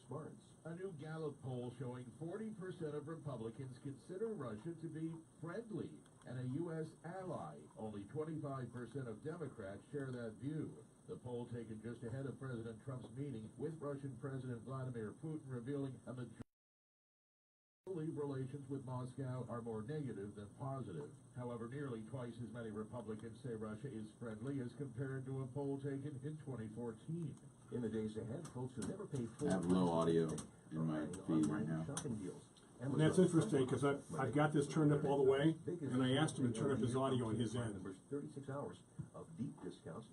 smarts. A new Gallup poll showing 40% of Republicans consider Russia to be friendly and a U.S. ally. Only 25% of Democrats share that view. The poll taken just ahead of President Trump's meeting with Russian President Vladimir Putin revealing a majority believe relations with Moscow are more negative than positive. However, nearly twice as many Republicans say Russia is friendly as compared to a poll taken in 2014. In the days ahead, folks who never paid full I have low audio in my feed right now. And that's interesting because I've got this turned up all the way, and I asked him to turn up his audio on his end. 36 hours of deep discounts.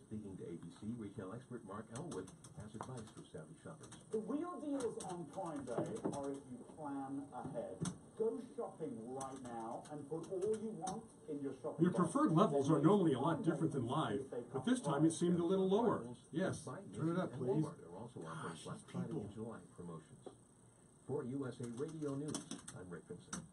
Speaking to ABC, retail expert Mark Elwood has advice for savvy shoppers. The real deals on Prime Day are if you plan ahead. Go shopping right now and put all you want in your shopping. Your preferred levels are normally a lot different than live, but this time it seemed a little lower. Yes, turn it up, please. They're also offering Black Friday and July promotions. For USA Radio News, I'm Rick Vincent.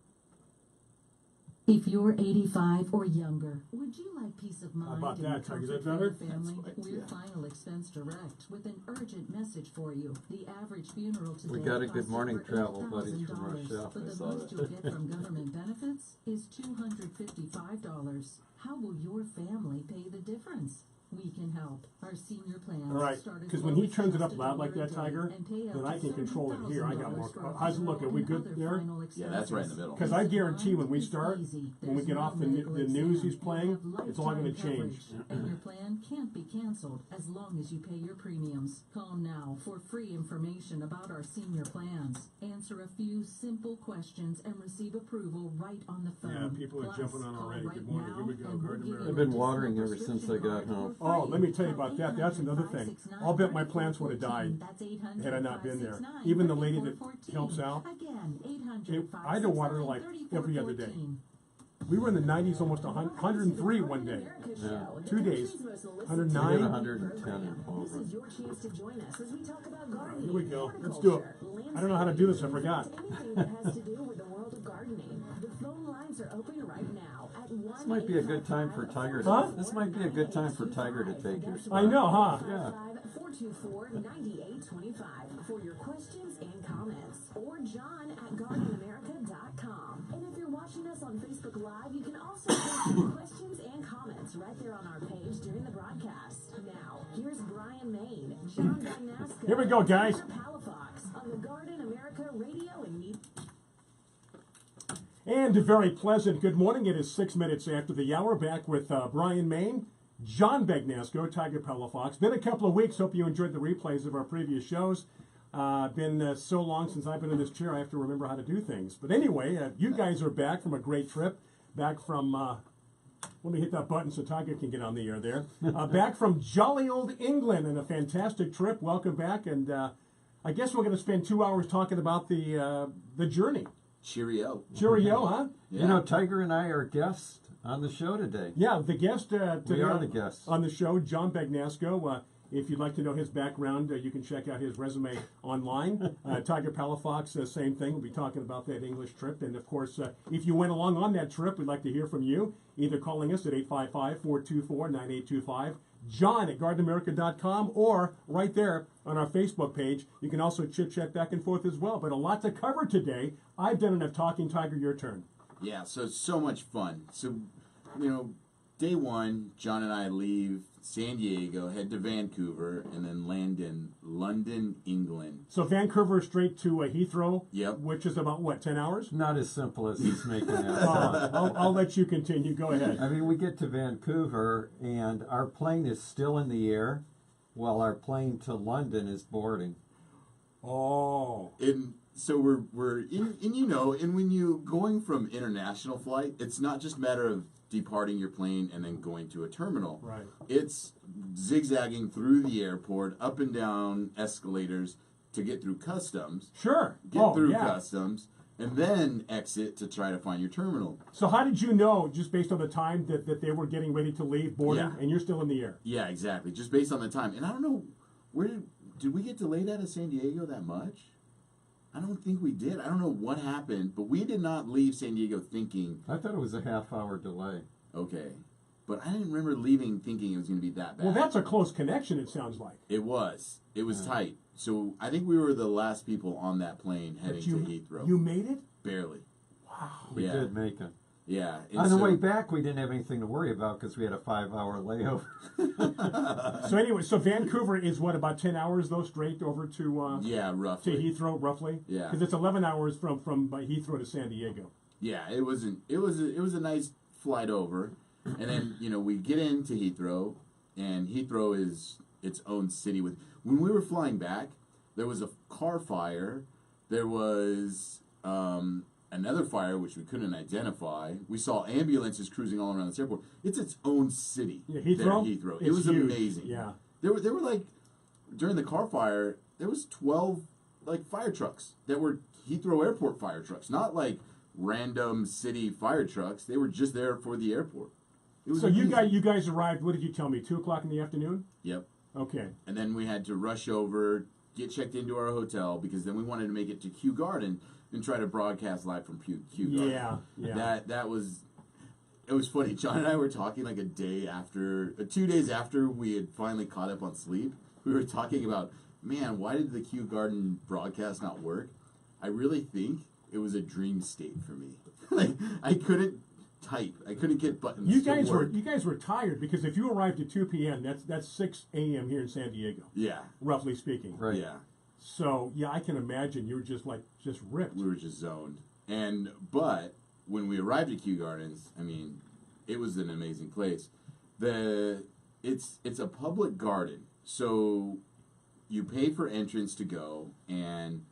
If you're 85 or younger, would you like peace of mind? How about that, Tug? Is that for better? your family? We're Final Expense Direct with an urgent message for you. The average funeral today We got a good costs morning over travel buddies from $8,000, Rochelle. but I the saw most that. you'll get from government benefits is $255. How will your family pay the difference? We can help. Our senior plans All right, start as because low when he as turns it just up loud like that, $1 a day Tiger, and pay up then to I can control it here. I got more. $7,000 for How's it look? Are we and good other there? final Yeah, that's right in the expenses. middle. Because I guarantee when we It's start, easy. when we There's get no off the medical news he's exam. playing, You have it's all going to lifetime change. coverage, and your plan can't be canceled as long as you pay your premiums. Call now for free information about our senior plans. Answer a few simple questions and receive approval right on the phone. Yeah, people are Plus, jumping on call already. right Good morning. now Here we go. and we'll Garden give America. you I've a been watering discount ever since I prescription got card home. for Oh, free. let me tell you Call about that. That's another thing. 800-569-4414. I'll bet my plants would have died That's had I not been there. 800-569-4414. Even the lady that helps out, Again, I had to water like every other day. We were in the 90s, almost 103 one day. Yeah. 2 days, We hit 109. 110 in This Clover. is your chance to join us as we talk about gardening. Here we go. Let's do it. I don't know how to do this. I forgot. Anything that has to do with the world of gardening. The phone lines are open right now at 1. This might be a good time for Tiger. Huh? This might be a good time for Tiger to take your spot. I know, huh? Yeah. 424-9825 for your questions and comments. Or John at GardenAmerica.com. And if you're watching us on Facebook Live, you can also post your questions and comments right there on our page during the broadcast. Now, here's Bryan Main, John Bagnasco. Here we go, guys. Palafox on the Garden America Radio and Media. And a very pleasant good morning. It is 6 minutes after the hour. Back with Bryan Main, John Bagnasco, Tiger Palafox. Been a couple of weeks. Hope you enjoyed the replays of our previous shows. Been so long since I've been in this chair, I have to remember how to do things. But anyway, you guys are back from a great trip. Back from, let me hit that button so Tiger can get on the air there. Back from jolly old England and a fantastic trip. Welcome back. And I guess we're going to spend 2 hours talking about the journey. Cheerio. Cheerio, huh? Yeah. You know, Tiger and I are guests on the show today. Yeah, the guest today We are the guests. on the show, John Bagnasco. If you'd like to know his background, you can check out his resume online. Tiger Palafox, same thing. We'll be talking about that English trip. And, of course, if you went along on that trip, we'd like to hear from you, either calling us at 855-424-9825, John at GardenAmerica.com, or right there on our Facebook page. You can also chit-chat back and forth as well. But a lot to cover today. I've done enough talking. Tiger, your turn. Yeah, so it's so much fun. So, you know, day one, John and I leave San Diego, head to Vancouver, and then land in London, England. So Vancouver straight to Heathrow, Yep. which is about, what, 10 hours? Not as simple as he's making that sound. I'll let you continue. Go ahead. I mean, we get to Vancouver, and our plane is still in the air, while our plane to London is boarding. Oh. And so we're in, and you know, and when you're going from international flight, it's not just a matter of departing your plane and then going to a terminal. Right. It's zigzagging through the airport, up and down escalators to get through customs. Sure. Get through yeah. customs, and then exit to try to find your terminal. So how did you know, just based on the time, that they were getting ready to leave boarding, Yeah. and you're still in the air? Yeah, exactly. Just based on the time. And I don't know, where did we get delayed out of San Diego that much? I don't think we did. I don't know what happened, but we did not leave San Diego thinking, I thought it was a half-hour delay. okay. but I didn't remember leaving thinking it was going to be that bad. Well, that's a close connection, it sounds like. It was. It was tight. So I think we were the last people on that plane heading to Heathrow. You made it? Barely. Wow. We did make it. Yeah. And On the way back, we didn't have anything to worry about because we had a 5-hour layover. So anyway, so Vancouver is what, about 10 hours though straight over to yeah, to roughly. Heathrow, roughly? Yeah. Because it's 11 hours from Heathrow to San Diego. Yeah, it was a nice flight over, and then we get into Heathrow, and Heathrow is its own city. When we were flying back, there was a car fire, there was another fire which we couldn't identify. We saw ambulances cruising all around this airport. It's its own city. Yeah, Heathrow. Heathrow. It It's was huge. amazing. Yeah. There were like during the car fire, there was 12 like fire trucks that were Heathrow Airport fire trucks, not like random city fire trucks. They were just there for the airport. It was So amazing. you guys arrived, what did you tell me, 2 o'clock in the afternoon? Yep. Okay. And then we had to rush over, get checked into our hotel, because then we wanted to make it to Kew Garden and try to broadcast live from Kew Garden. Yeah. That was, it was funny. John and I were talking like 2 days after we had finally caught up on sleep. We were talking about, man, why did the Kew Garden broadcast not work? I really think it was a dream state for me. Like, I couldn't type. I couldn't get buttons You to work. guys were tired because if you arrived at 2 p.m., that's 6 a.m. here in San Diego, Yeah. roughly speaking. Right. Yeah. So yeah, I can imagine you were just ripped. We were just zoned. But when we arrived at Kew Gardens, I mean, it was an amazing place. It's a public garden, so you pay for entrance to go, and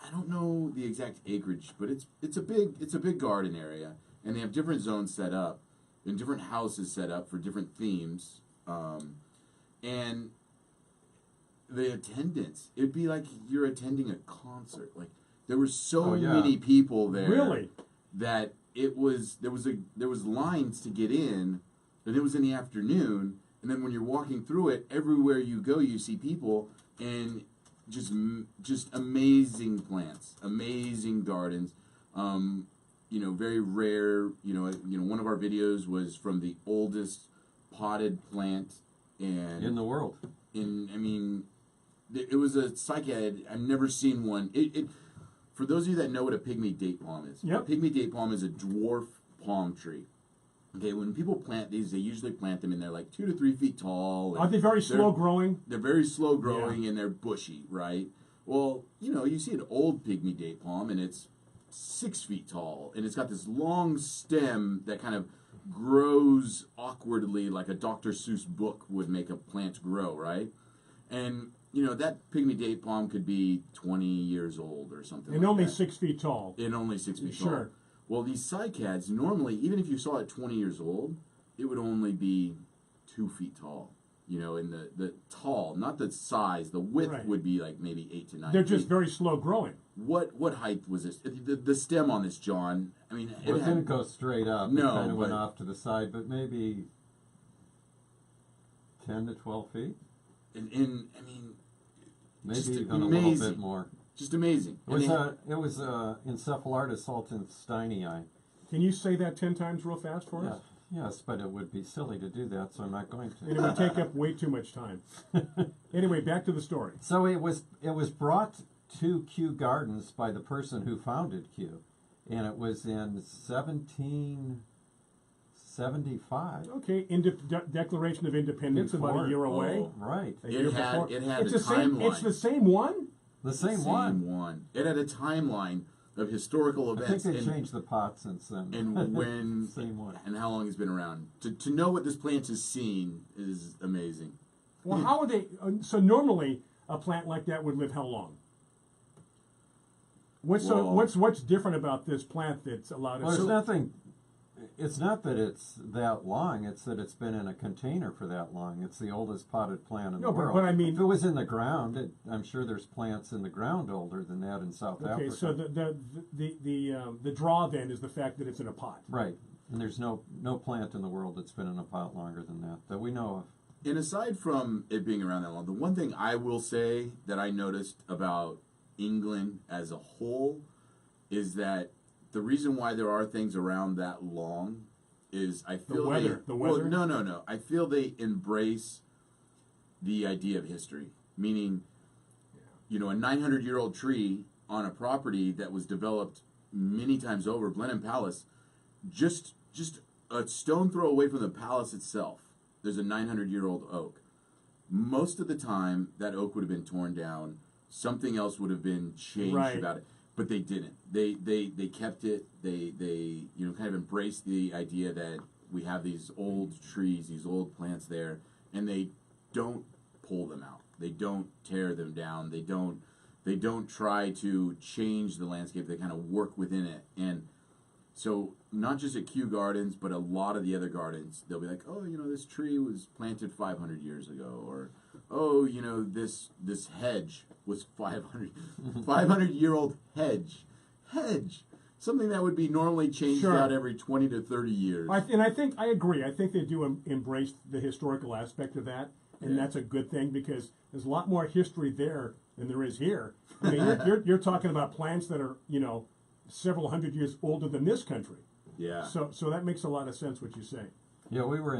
I don't know the exact acreage, but it's a big garden area, and they have different zones set up and different houses set up for different themes, and the attendance, it'd be like you're attending a concert. Like there were so many people there, Really? that there was lines to get in, and it was in the afternoon, and then when you're walking through it, everywhere you go, you see people, and just amazing plants, amazing gardens. Very rare. One of our videos was from the oldest potted plant In the world. It was a cycad. I've never seen one. For those of you that know what a pygmy date palm is, Yep. a pygmy date palm is a dwarf palm tree. Okay, when people plant these, they usually plant them and they're like 2 to 3 feet tall. Are they very slow growing? They're very slow growing and they're bushy, right? Well, you see an old pygmy date palm and it's 6 feet tall and it's got this long stem that kind of grows awkwardly like a Dr. Seuss book would make a plant grow, right? And that pygmy date palm could be 20 years old or something. And like only that. 6 feet tall. And only 6 feet tall. Sure. Well, these cycads, normally, even if you saw it 20 years old, it would only be 2 feet tall. And the tall, not the size, the width Right. would be like maybe 8 to 9 They're feet. just very slow growing. What height was this? The stem on this, John, I mean... Well, it didn't go straight up. No, It kind of went but- off to the side, but maybe 10 to 12 feet? Maybe just even a amazing. little bit more. Just amazing. It was Encephalartis saltinsteinii. Can you say that 10 times real fast for us? Yes, but it would be silly to do that, so I'm not going And it to. would take up way too much time. Anyway, back to the story. So it was brought to Kew Gardens by the person who founded Kew, and it was in 1775. Okay, Declaration of Independence about a year away. Oh. Right. A year before. It had It's a the same. timeline. It's the same one. The same one. It had a timeline of historical I think events. they changed the pot since then. And when Same one. and how long it's been around. To know what this plant has seen is amazing. Well, how are they? So normally, a plant like that would live how long? What's different about this plant that's allowed Well, us? there's nothing. It's not that it's that long. It's that it's been in a container for that long. It's the oldest potted plant in the world. but I mean, if it was in the ground, I'm sure there's plants in the ground older than that in South Africa. okay. So the draw then is the fact that it's in a pot. Right, and there's no plant in the world that's been in a pot longer than that we know of. And aside from it being around that long, the one thing I will say that I noticed about England as a whole is that the reason why there are things around that long is I feel the weather. No. I feel they embrace the idea of history, meaning, a 900-year-old tree on a property that was developed many times over, Blenheim Palace, just a stone throw away from the palace itself. There's a 900-year-old oak. Most of the time, that oak would have been torn down. Something else would have been changed about it, but they didn't. They kept it. They kind of embraced the idea that we have these old trees, these old plants there, and they don't pull them out. They don't tear them down. They don't try to change the landscape. They kind of work within it. And so not just at Kew Gardens, but a lot of the other gardens, they'll be like, oh, this tree was planted 500 years ago, or oh, this hedge was 500-year-old hedge, something that would be normally changed out every 20 to 30 years. I think I agree. I think they do embrace the historical aspect of that, and that's a good thing because there's a lot more history there than there is here. I mean, you're talking about plants that are several hundred years older than this country. Yeah. So that makes a lot of sense what you say. Yeah, we were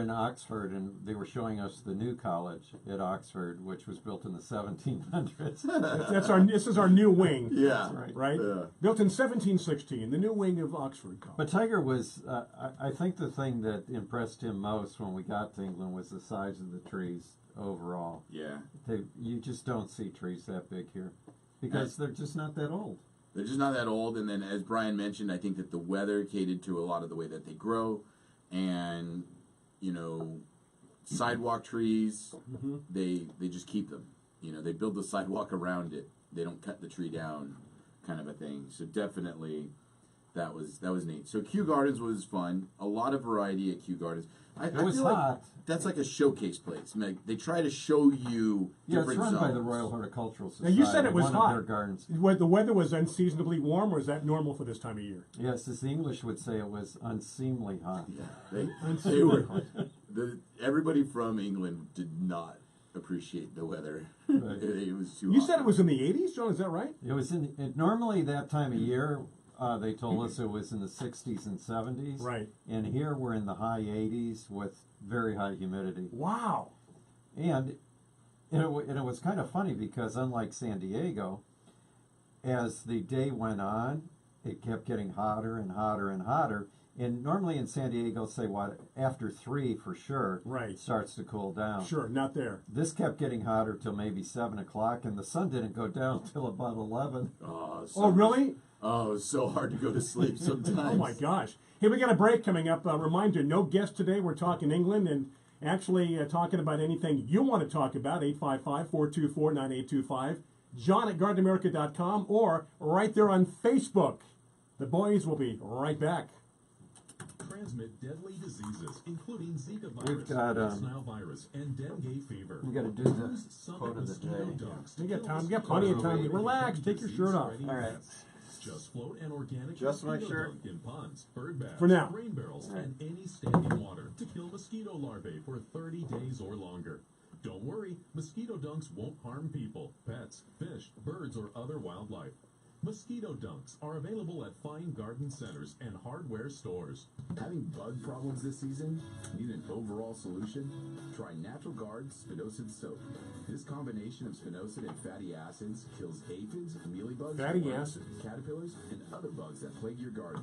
in Oxford, and they were showing us the new college at Oxford, which was built in the 1700s. This is our new wing. Yeah. Right? Yeah. Built in 1716, the new wing of Oxford College. But Tiger was, I think the thing that impressed him most when we got to England was the size of the trees overall. Yeah. You just don't see trees that big here because they're just not that old. They're just not that old, and then as Bryan mentioned, I think that the weather catered to a lot of the way that they grow, and sidewalk trees, they just keep them. They build the sidewalk around it. They don't cut the tree down, kind of a thing. So definitely, that was neat. So Kew Gardens was fun. A lot of variety at Kew Gardens. It was hot. Like that's like a showcase place. I mean, they try to show you different it's run zones. by the Royal Horticultural Society. Now you said it was one hot. of their gardens. The weather was unseasonably warm, or is that normal for this time of year? Yes, as the English would say, it was unseemly hot. Yeah, they were. Everybody from England did not appreciate the weather. Right. It was too You hot. said it was in the 80s, John, is that right? It was normally that time of year. They told us it was in the 60s and 70s. Right. And here we're in the high 80s with very high humidity. Wow. And it was kind of funny because unlike San Diego, as the day went on, it kept getting hotter and hotter and hotter. And normally in San Diego, say after 3 for sure, Right. it starts to cool down. Sure, not there. This kept getting hotter till maybe 7 o'clock, and the sun didn't go down till about 11. Oh, really? Oh, it's so hard to go to sleep sometimes. Oh, my gosh. Hey, we got a break coming up. Reminder, no guest today. We're talking England and actually talking about anything you want to talk about, 855-424-9825, John at GardenAmerica.com, or right there on Facebook. The boys will be right back. Transmit deadly diseases, including Zika We've virus, got, West Nile virus, and dengue fever. We got to do the Use Summit quote of the mosquito day. dunks to We got kill time. We got mosquitoes plenty of time. related Relax. to Take your shirt off. disease-spreading All right. pests. Just float an organic Just my mosquito shirt. dunk in ponds, bird baths, For now. rain barrels, All right. and any standing water to kill mosquito larvae for 30 days or longer. Don't worry, mosquito dunks won't harm people, pets, fish, birds, or other wildlife. Mosquito dunks are available at fine garden centers and hardware stores. Having bug problems this season? Need an overall solution? Try Natural Guard Spinosad Soap. This combination of spinosad and fatty acids kills aphids, mealybugs, Fatty worms, acid. caterpillars, and other bugs that plague your garden.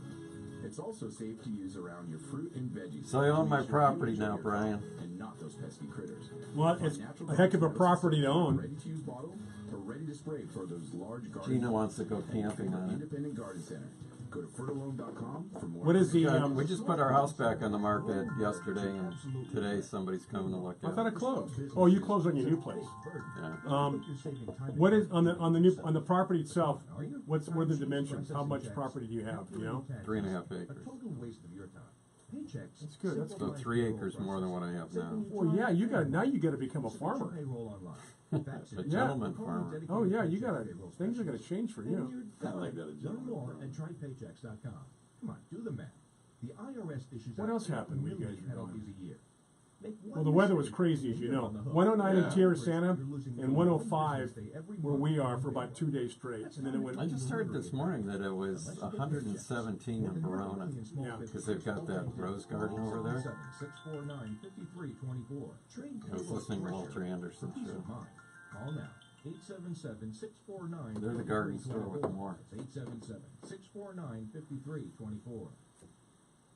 It's also safe to use around your fruit and veggies. So I own to my make sure you property enjoy now, your Brian. garden And not those pesky critters. Well, Find it's Natural a Guard heck of a Spinosad property to Soap, own. ready-to-use bottle or ready to spray for those large garden. Gina wants to go camping on it. Independent Garden Center. Go to fertilome.com for more. What is the... We just put our house back on the market yesterday, and today somebody's coming to look I at thought it. it closed. Oh, you closed on your new place. Yeah. What is on the property itself? What are the dimensions? How much property do you have? Do you know? 3.5 acres. total waste of your time. Paychecks. That's good. That's So 3 acres more than what I have now. Well, yeah, you got to become a farmer. Payroll online. That's A it. gentleman farmer. Oh yeah, things are gonna change for you. I like that. Learn more at trypaychecks.com. Come on, do the math. The IRS issues What out else happened when you millions guys of were gone? penalties a year. Well, the weather was crazy, as you know. 109 in Tirisana and 105 where we are for about 2 days straight. And then it went. I just heard this morning that it was 117 in Verona. Yeah. Because they've got that rose garden over there. 649-5324. I was listening to Walter Anderson show. Call now. 877-649. They're the garden store with more. 877-649-5324.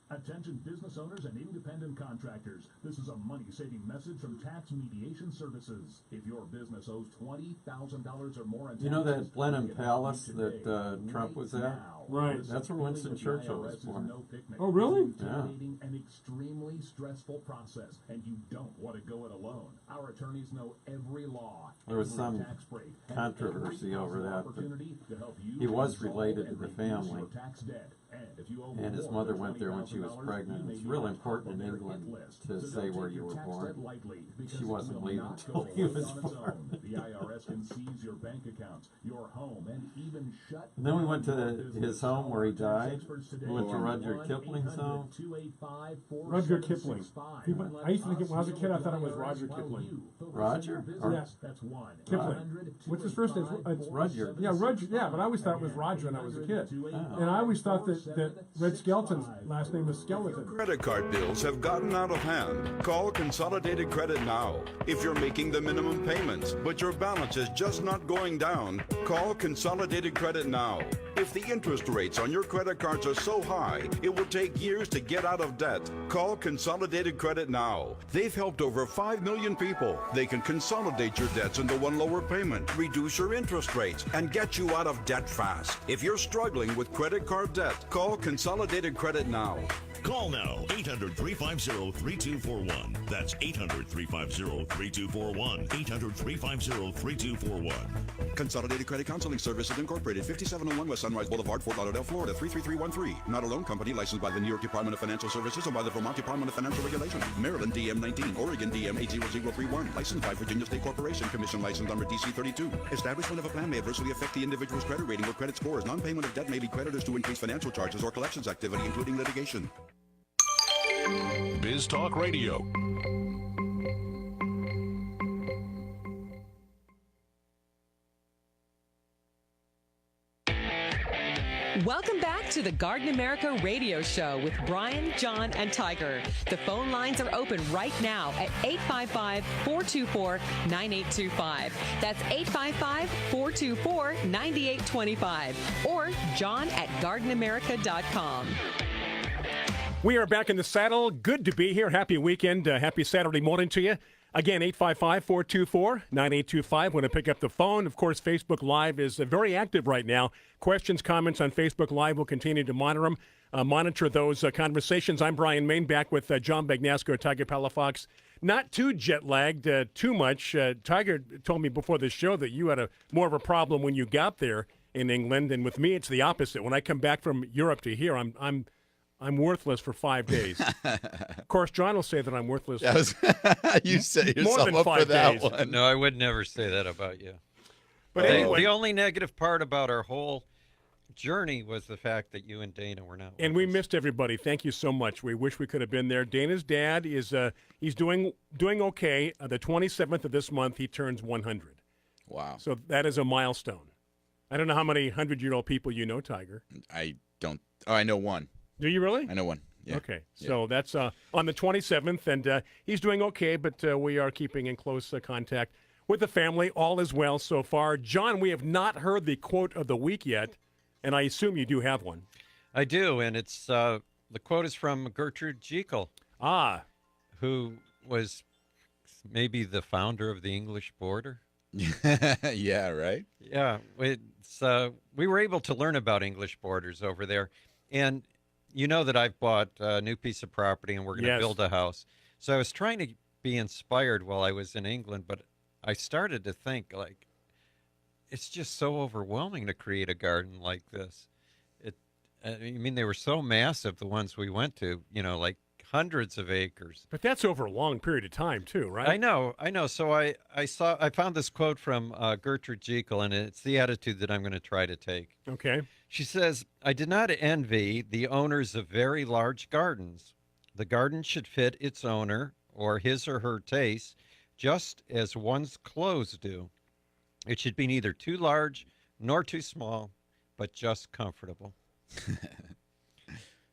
Attention business owners and independent contractors. This is a money-saving message from Tax Mediation Services. If your business owes $20,000 or more in taxes, You know that Blenheim Palace that Trump was at? Right. That's where Winston Churchill was born. Oh, really? Yeah. An extremely stressful process, and you don't want to go it alone. Our attorneys know every law. There was every some tax break, and controversy every over that, opportunity to help you he was resolve related to and the reduce family. your tax debt. If you owe And his more mother than went there when she was $20,000, pregnant. you may It's be real on top important of in their England hit list. to So say don't where take you your were tax born. debt lightly, because She it wasn't will leaving not till go he away was on its born. own. The IRS can seize your bank accounts, your home, and even shut And then we down went to your business. his home where he Our tax died. experts today We went to are Rudyard Kipling's home. 1-800-285-4765. Rudyard Kipling. I used to think when I was a kid, I thought it was Roger Kipling. Roger? Or Yeah. That's one. Kipling. What's his first name? It's Rudyard. Yeah, Rudyard. Yeah, but I always thought it was Roger when I was a kid. And I always thought that Red Skelton's last name was Skeleton. Credit card bills have gotten out of hand. Call Consolidated Credit now. If you're making the minimum payments, but your balance is just not going down, call Consolidated Credit now. If the interest rates on your credit cards are so high, it will take years to get out of debt. Call Consolidated Credit now. They've helped over 5 million people. They can consolidate your debts into one lower payment, reduce your interest rates, and get you out of debt fast. If you're struggling with credit card debt, call Consolidated Credit now. Call now, 800-350-3241. That's 800-350-3241. 800-350-3241. Consolidated Credit Counseling Services Incorporated, 5701 West Sunrise Boulevard, Fort Lauderdale, Florida, 33313. Not a loan company licensed by the New York Department of Financial Services and by the Vermont Department of Financial Regulation. Maryland DM 19, Oregon DM 80031. Licensed by Virginia State Corporation. Commission license number DC 32. Establishment of a plan may adversely affect the individual's credit rating or credit scores. Non-payment of debt may lead creditors to increase financial charges or collections activity, including litigation. Biz Talk Radio. Welcome back to the Garden America Radio Show with Bryan, John, and Tiger. The phone lines are open right now at 855-424-9825. That's 855-424-9825. Or John at gardenamerica.com. We are back in the saddle. Good to be here. Happy weekend. Happy Saturday morning to you. Again, 855-424-9825. Want to pick up the phone. Of course, Facebook Live is very active right now. Questions, comments on Facebook Live. We'll continue to monitor those conversations. I'm Bryan Main, back with John Bagnasco, Tiger Palafox. Not too jet-lagged, too much. Tiger told me before the show that you had more of a problem when you got there in England, and with me, it's the opposite. When I come back from Europe to here, I'm worthless for 5 days. Of course, John will say that I'm worthless. You set yourself more than up 5 for that days. one. No, I would never say that about you. But anyway, the only negative part about our whole journey was the fact that you and Dana were not. And we missed everybody. Thank you so much. We wish we could have been there. Dana's dad is he's doing okay. The 27th of this month, he turns 100. Wow. So that is a milestone. I don't know how many 100-year-old people you know, Tiger. I don't. Oh, I know one. Do you really? I know one. Yeah. Okay. So that's on the 27th, and he's doing okay, but we are keeping in close contact with the family. All is well so far. John, we have not heard the quote of the week yet, and I assume you do have one. I do, and it's the quote is from Gertrude Jekyll. Who was maybe the founder of the English border. Yeah, right? Yeah, it's, we were able to learn about English borders over there, and you know that I've bought a new piece of property and we're going to build a house. So I was trying to be inspired while I was in England, but I started to think, like, it's just so overwhelming to create a garden like this. I mean, they were so massive, the ones we went to, like hundreds of acres. But that's over a long period of time, too, right? I know. So I found this quote from Gertrude Jekyll, and it's the attitude that I'm going to try to take. Okay. She says, I do not envy the owners of very large gardens. The garden should fit its owner, or his or her taste, just as one's clothes do. It should be neither too large nor too small, but just comfortable.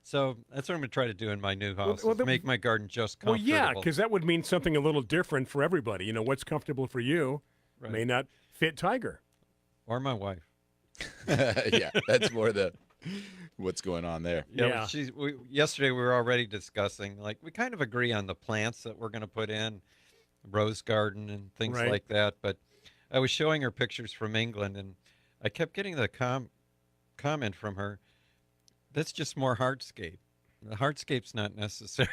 So that's what I'm going to try to do in my new house, is make my garden just comfortable. Well, yeah, because that would mean something a little different for everybody. You know, what's comfortable for you may not fit Tiger. Or my wife. Yeah, that's more the what's going on there. Yeah. Yesterday we were already discussing, like, we kind of agree on the plants that we're going to put in, rose garden and things like that. But I was showing her pictures from England, and I kept getting the comment from her, that's just more hardscape. The hardscape's not necessary.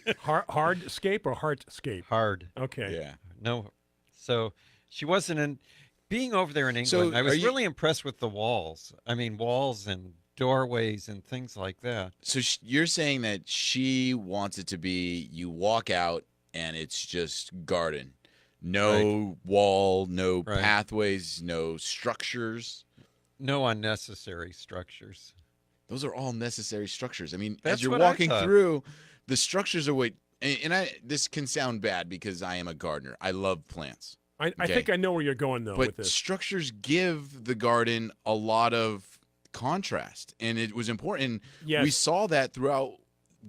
Hardscape or heartscape? Hard. Okay. Yeah. No. So she wasn't in. Being over there in England, I was really impressed with the walls. I mean, walls and doorways and things like that. So you're saying that she wants it to be, you walk out and it's just garden. No wall, no pathways, no structures. No unnecessary structures. Those are all necessary structures. I mean, That's as you're what I walking thought. through, the structures are what, this can sound bad because I am a gardener. I love plants. I think I know where you're going, though, with But this. structures give the garden a lot of contrast, and it was important. Yes. We saw that throughout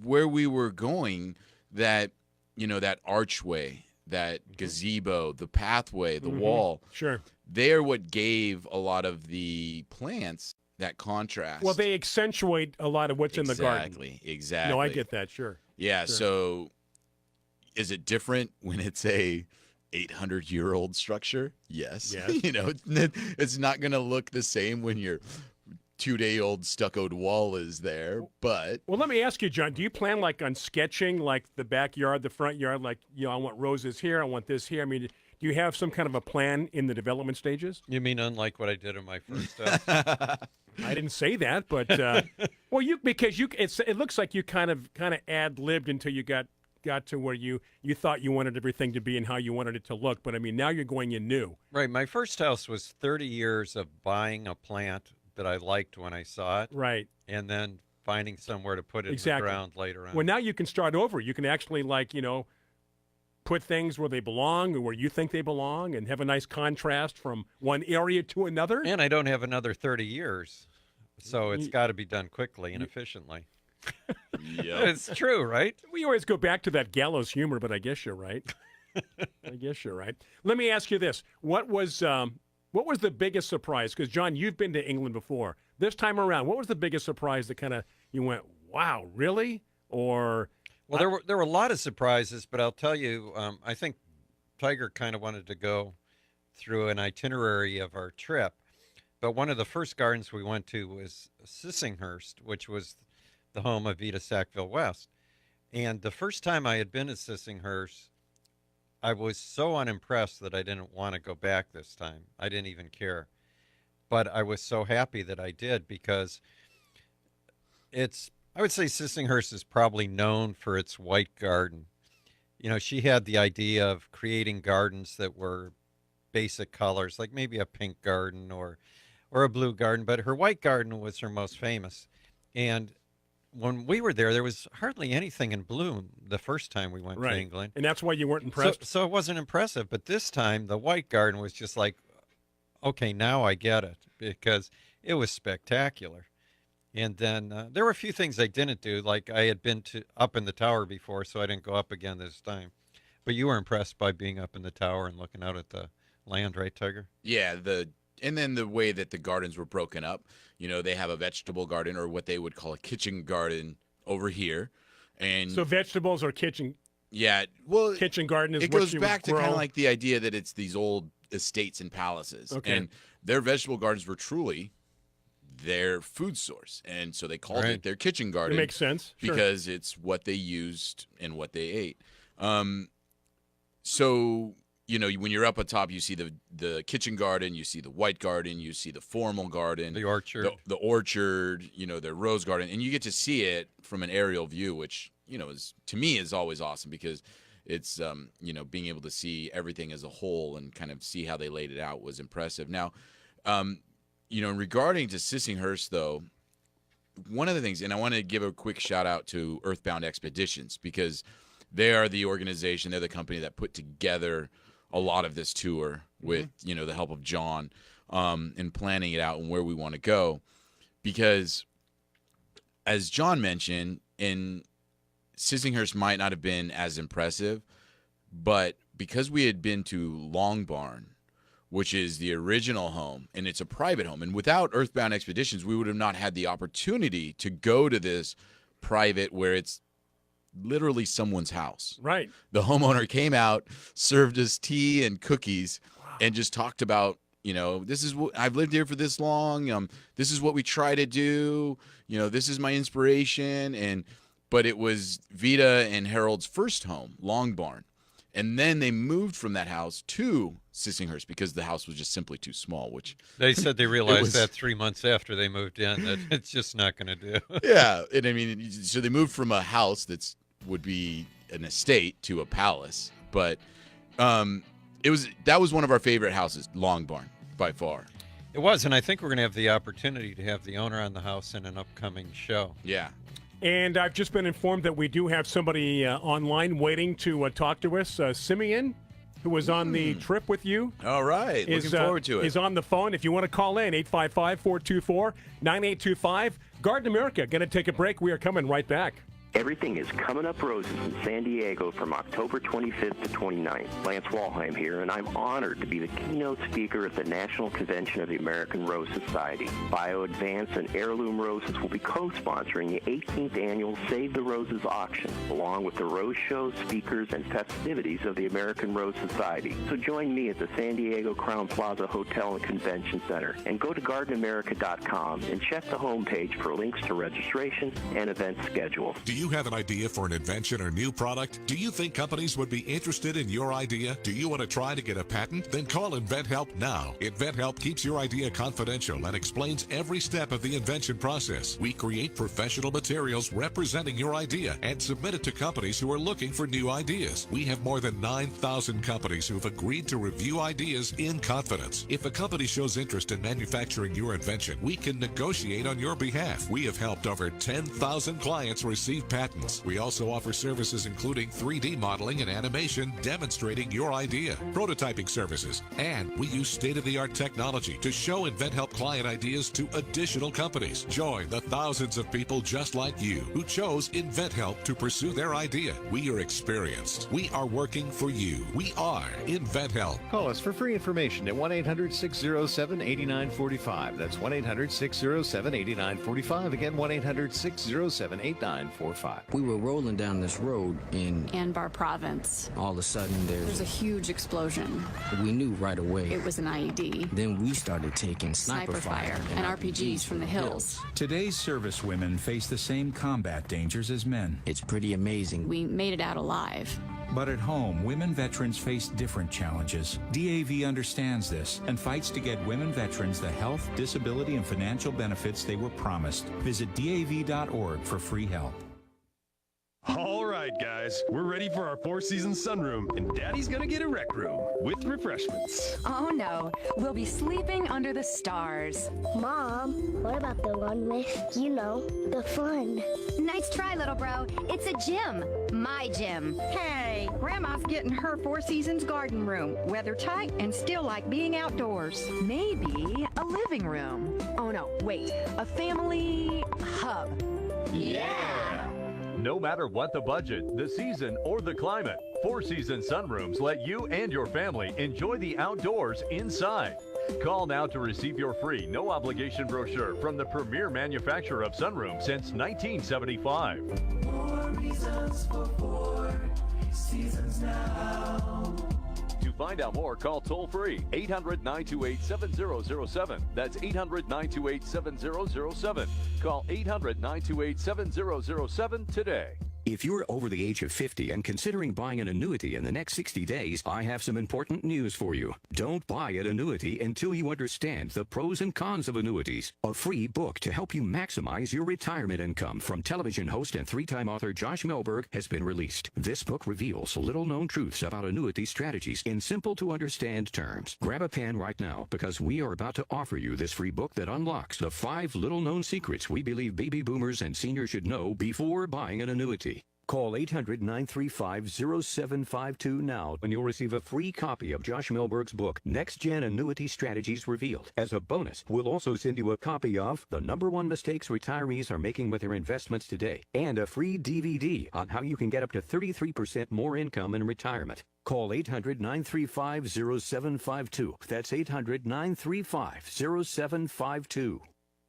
where we were going, that, you know, that archway, that gazebo, the pathway, the wall. Sure. They're what gave a lot of the plants that contrast. Well, they accentuate a lot of what's in the garden. Exactly. No, I get that, sure. Yeah, Sure. so is it different when it's a 800-year-old structure? Yes. Yes. You know, it's not going to look the same when your 2-day-old stuccoed wall is there, but... Well, let me ask you, John, do you plan, like, on sketching, like, the backyard, the front yard, like, you know, I want roses here, I want this here? I mean, do you have some kind of a plan in the development stages? You mean unlike what I did in my first house? I didn't say that, but well, it looks like you kind of ad-libbed until you got to where you thought you wanted everything to be and how you wanted it to look. But I mean, now you're going in new. Right. My first house was 30 years of buying a plant that I liked when I saw it. Right. And then finding somewhere to put it in the ground later on. Well, now you can start over. You can actually, like, you know, put things where they belong or where you think they belong and have a nice contrast from one area to another. And I don't have another 30 years, so it's got to be done quickly and efficiently. It's true, right? We always go back to that gallows humor, but I guess you're right. Let me ask you this. What was the biggest surprise? Because, John, you've been to England before. This time around, what was the biggest surprise that kind of you went, wow, really? Or... Well, there were a lot of surprises, but I'll tell you, I think Tiger kind of wanted to go through an itinerary of our trip. But one of the first gardens we went to was Sissinghurst, which was the home of Vita Sackville West. And the first time I had been to Sissinghurst, I was so unimpressed that I didn't want to go back this time. I didn't even care. But I was so happy that I did, because I would say Sissinghurst is probably known for its white garden. You know, she had the idea of creating gardens that were basic colors, like maybe a pink garden or a blue garden, but her white garden was her most famous. And when we were there was hardly anything in bloom the first time we went to England. And that's why you weren't impressed? So it wasn't impressive. But this time, the white garden was just like, okay, now I get it, because it was spectacular. And then there were a few things I didn't do, like I had been up in the tower before, so I didn't go up again this time. But you were impressed by being up in the tower and looking out at the land, right, Tiger? Yeah, and then the way that the gardens were broken up. You know, they have a vegetable garden, or what they would call a kitchen garden, over here. And so vegetables or kitchen? Yeah, well, kitchen garden is it what goes you back to grow. kind of like the idea that it's these old estates and palaces. Okay. And their vegetable gardens were truly their food source, and so they called it their kitchen garden. It makes sense. Sure. Because it's what they used and what they ate. So, you know, when you're up atop, you see the kitchen garden, you see the white garden, you see the formal garden, the orchard, the orchard, you know, the rose garden, and you get to see it from an aerial view, which, you know, to me is always awesome, because it's you know, being able to see everything as a whole and kind of see how they laid it out was impressive. Now, you know, regarding to Sissinghurst, though, one of the things, and I want to give a quick shout out to Earthbound Expeditions, because They are the organization, they're the company that put together a lot of this tour with, the help of John in planning it out and where we want to go. Because as John mentioned, Sissinghurst might not have been as impressive, but because we had been to Long Barn, which is the original home, and it's a private home, and without Earthbound Expeditions, we would have not had the opportunity to go to this private where it's literally someone's house. Right. The homeowner came out, served us tea and cookies, and just talked about, this is what I've lived here for this long. This is what we try to do. This is my inspiration. But it was Vita and Harold's first home, Long Barn. And then they moved from that house to Sissinghurst because the house was just simply too small, which they said they realized that 3 months after they moved in that it's just not going to do. Yeah. And I mean, so they moved from a house would be an estate to a palace. But that was one of our favorite houses, Long Barn, by far. It was, and I think we're going to have the opportunity to have the owner on the house in an upcoming show. Yeah. And I've just been informed that we do have somebody online waiting to talk to us. Simeon, who was on the trip with you. All right. Looking forward to it. Is on the phone. If you want to call in, 855-424-9825. Garden America, going to take a break. We are coming right back. Everything is coming up roses in San Diego from October 25th to 29th. Lance Walheim here, and I'm honored to be the keynote speaker at the National Convention of the American Rose Society. Bio-Advance and Heirloom Roses will be co-sponsoring the 18th annual Save the Roses auction, along with the rose show, speakers, and festivities of the American Rose Society. So join me at the San Diego Crowne Plaza Hotel and Convention Center, and go to gardenamerica.com and check the homepage for links to registration and event schedule. Do you have an idea for an invention or new product? Do you think companies would be interested in your idea? Do you want to try to get a patent? Then call InventHelp now. InventHelp keeps your idea confidential and explains every step of the invention process. We create professional materials representing your idea and submit it to companies who are looking for new ideas. We have more than 9,000 companies who've agreed to review ideas in confidence. If a company shows interest in manufacturing your invention, we can negotiate on your behalf. We have helped over 10,000 clients receive patents. We also offer services including 3D modeling and animation demonstrating your idea, prototyping services, and we use state-of-the-art technology to show InventHelp client ideas to additional companies. Join the thousands of people just like you who chose InventHelp to pursue their idea. We are experienced. We are working for you. We are InventHelp. Call us for free information at 1-800-607-8945. That's 1-800-607-8945. Again, 1-800-607-8945. We were rolling down this road in Anbar Province. All of a sudden There's a huge explosion. We knew right away. It was an IED. Then we started taking sniper fire and RPGs from the hills. Today's servicewomen face the same combat dangers as men. It's pretty amazing. We made it out alive. But at home, women veterans face different challenges. DAV understands this and fights to get women veterans the health, disability, and financial benefits they were promised. Visit DAV.org for free help. All right, guys, we're ready for our Four Seasons sunroom, and Daddy's gonna get a rec room with refreshments. Oh no, we'll be sleeping under the stars. Mom, what about the one with, the fun? Nice try, little bro. It's a gym. My gym. Hey, Grandma's getting her Four Seasons garden room. Weather tight and still like being outdoors. Maybe a living room. Oh no, wait, a family hub. Yeah! No matter what the budget, the season, or the climate, Four Seasons sunrooms let you and your family enjoy the outdoors inside. Call now to receive your free, no-obligation brochure from the premier manufacturer of sunrooms since 1975. More reasons for Four Seasons now. To find out more, call toll-free 800-928-7007. That's 800-928-7007. Call 800-928-7007 today. If you're over the age of 50 and considering buying an annuity in the next 60 days, I have some important news for you. Don't buy an annuity until you understand the pros and cons of annuities. A free book to help you maximize your retirement income from television host and three-time author Josh Melberg has been released. This book reveals little-known truths about annuity strategies in simple-to-understand terms. Grab a pen right now because we are about to offer you this free book that unlocks the 5 little-known secrets we believe baby boomers and seniors should know before buying an annuity. Call 800-935-0752 now and you'll receive a free copy of Josh Melberg's book, Next Gen Annuity Strategies Revealed. As a bonus, we'll also send you a copy of The #1 Mistakes Retirees Are Making with Their Investments Today and a free DVD on how you can get up to 33% more income in retirement. Call 800-935-0752. That's 800-935-0752.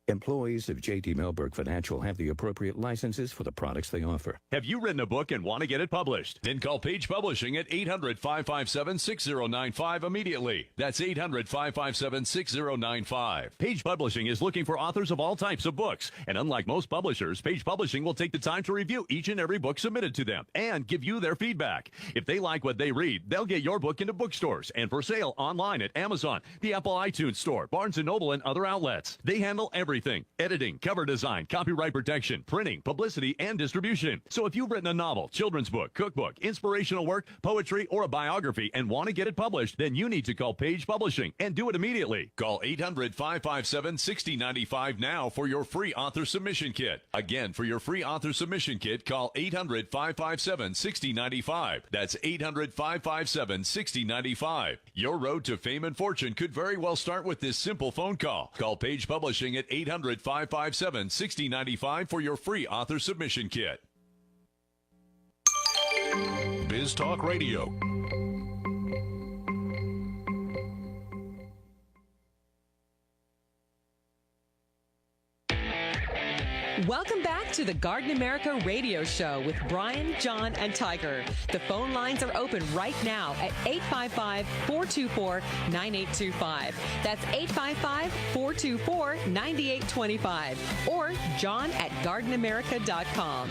Employees of J.D. Melberg Financial have the appropriate licenses for the products they offer. Have you written a book and want to get it published? Then call Page Publishing at 800-557-6095 immediately. That's 800-557-6095. Page Publishing is looking for authors of all types of books. And unlike most publishers, Page Publishing will take the time to review each and every book submitted to them and give you their feedback. If they like what they read, they'll get your book into bookstores and for sale online at Amazon, the Apple iTunes Store, Barnes & Noble, and other outlets. They handle everything: editing, cover design, copyright protection, printing, publicity, and distribution. So if you've written a novel, children's book, cookbook, inspirational work, poetry, or a biography and want to get it published, then you need to call Page Publishing and do it immediately. Call 800-557-6095 now for your free author submission kit. Again, for your free author submission kit, call 800-557-6095. That's 800-557-6095. Your road to fame and fortune could very well start with this simple phone call. Call Page Publishing at 800-557-6095 for your free author submission kit. Biz Talk Radio. Welcome back to the Garden America Radio Show with Bryan, John, and Tiger. The phone lines are open right now at 855-424-9825. That's 855-424-9825. Or John at gardenamerica.com.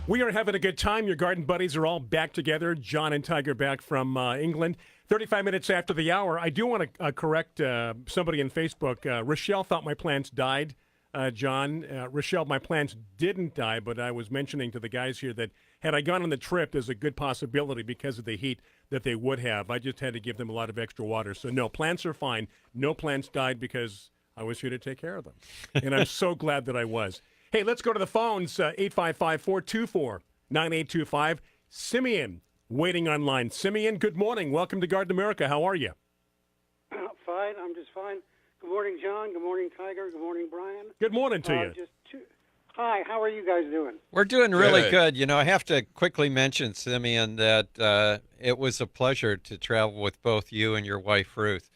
We are having a good time. Your garden buddies are all back together. John and Tiger back from England. 35 minutes after the hour. I do want to correct somebody on Facebook. Rochelle thought my plants died. John, Rochelle, my plants didn't die, but I was mentioning to the guys here that had I gone on the trip, there's a good possibility because of the heat that they would have. I just had to give them a lot of extra water. So no, plants are fine. No plants died because I was here to take care of them. And I'm so glad that I was. Hey, let's go to the phones, 855-424-9825. Simeon, waiting online. Simeon, good morning. Welcome to Garden America. How are you? Fine. I'm just fine. Good morning, John. Good morning, Tiger. Good morning, Brian. Good morning to you. Hi, how are you guys doing? We're doing really good. You know, I have to quickly mention, Simeon, that it was a pleasure to travel with both you and your wife, Ruth.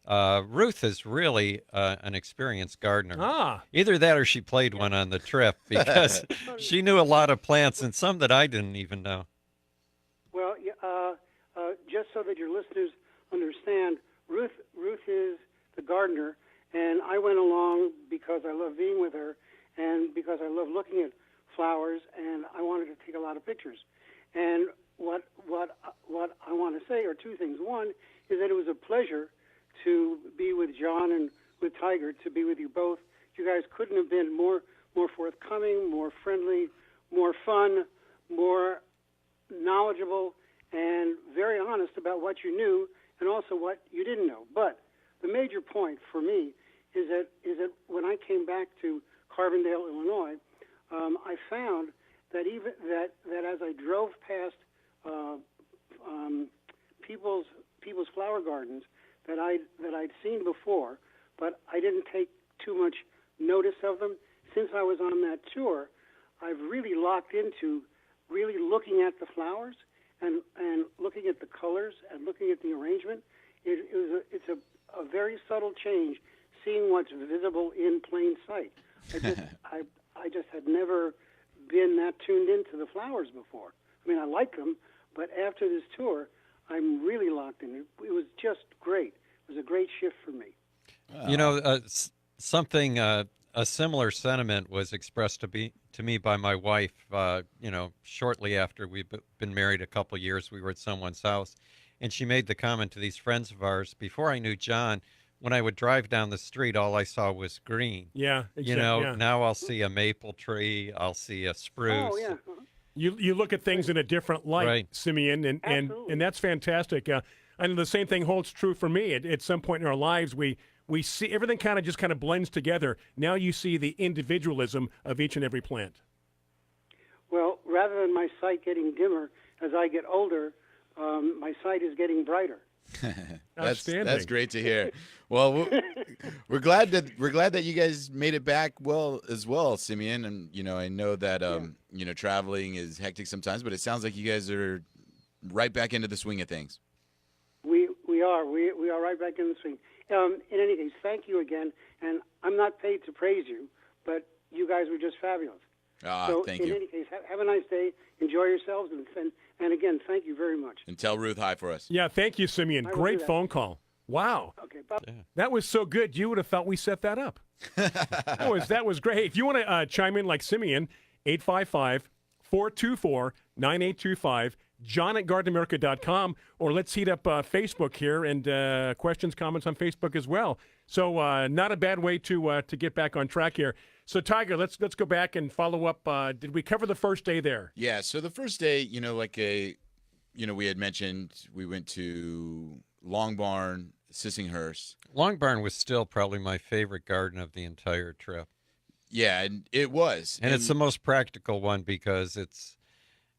Ruth is really an experienced gardener. Either that or she played one on the trip because she knew a lot of plants and some that I didn't even know. Well, just so that your listeners understand, Ruth is the gardener, and I went along because I love being with her and because I love looking at flowers, and I wanted to take a lot of pictures. And what I want to say are two things. One is that it was a pleasure to be with John and with Tiger, to be with you both. You guys couldn't have been more forthcoming, more friendly, more fun, more knowledgeable, and very honest about what you knew and also what you didn't know. But the major point for me is that when I came back to Carbondale, Illinois, I found that even that as I drove past people's flower gardens that I'd seen before, but I didn't take too much notice of them. Since I was on that tour, I've really locked into really looking at the flowers and looking at the colors and looking at the arrangement. It's a very subtle change, seeing what's visible in plain sight. I just had never been that tuned into the flowers before. I mean, I like them, but after this tour, I'm really locked in. It was just great. It was a great shift for me. You know, something a similar sentiment was expressed to me by my wife. You know, shortly after we've been married a couple years, we were at someone's house, and she made the comment to these friends of ours. Before I knew John, when I would drive down the street, all I saw was green. Yeah, exactly. You know, now I'll see a maple tree, I'll see a spruce. Oh, yeah. You look at things in a different light, right, Simeon, and that's fantastic. And the same thing holds true for me. At some point in our lives, we see everything kind of blends together. Now you see the individualism of each and every plant. Well, rather than my sight getting dimmer as I get older, my sight is getting brighter. That's great to hear. Well, we're glad that you guys made it back well as well, Simeon. And I know that traveling is hectic sometimes, but it sounds like you guys are right back into the swing of things. We are right back in the swing. In any case, thank you again. And I'm not paid to praise you, but you guys were just fabulous. Thank you. In any case, have a nice day. Enjoy yourselves, and again, thank you very much. And tell Ruth hi for us. Yeah, thank you, Simeon. Great phone call. Wow. Okay, bye. Yeah. That was so good. You would have thought we set that up. that was great. If you want to chime in like Simeon, 855-424-9825, john@gardenamerica.com, or let's heat up Facebook here, and questions, comments on Facebook as well. So not a bad way to get back on track here. So, Tiger, let's go back and follow up. Did we cover the first day there? Yeah, so the first day, we had mentioned we went to Long Barn, Sissinghurst. Long Barn was still probably my favorite garden of the entire trip. Yeah, and it was. And it's the most practical one because it's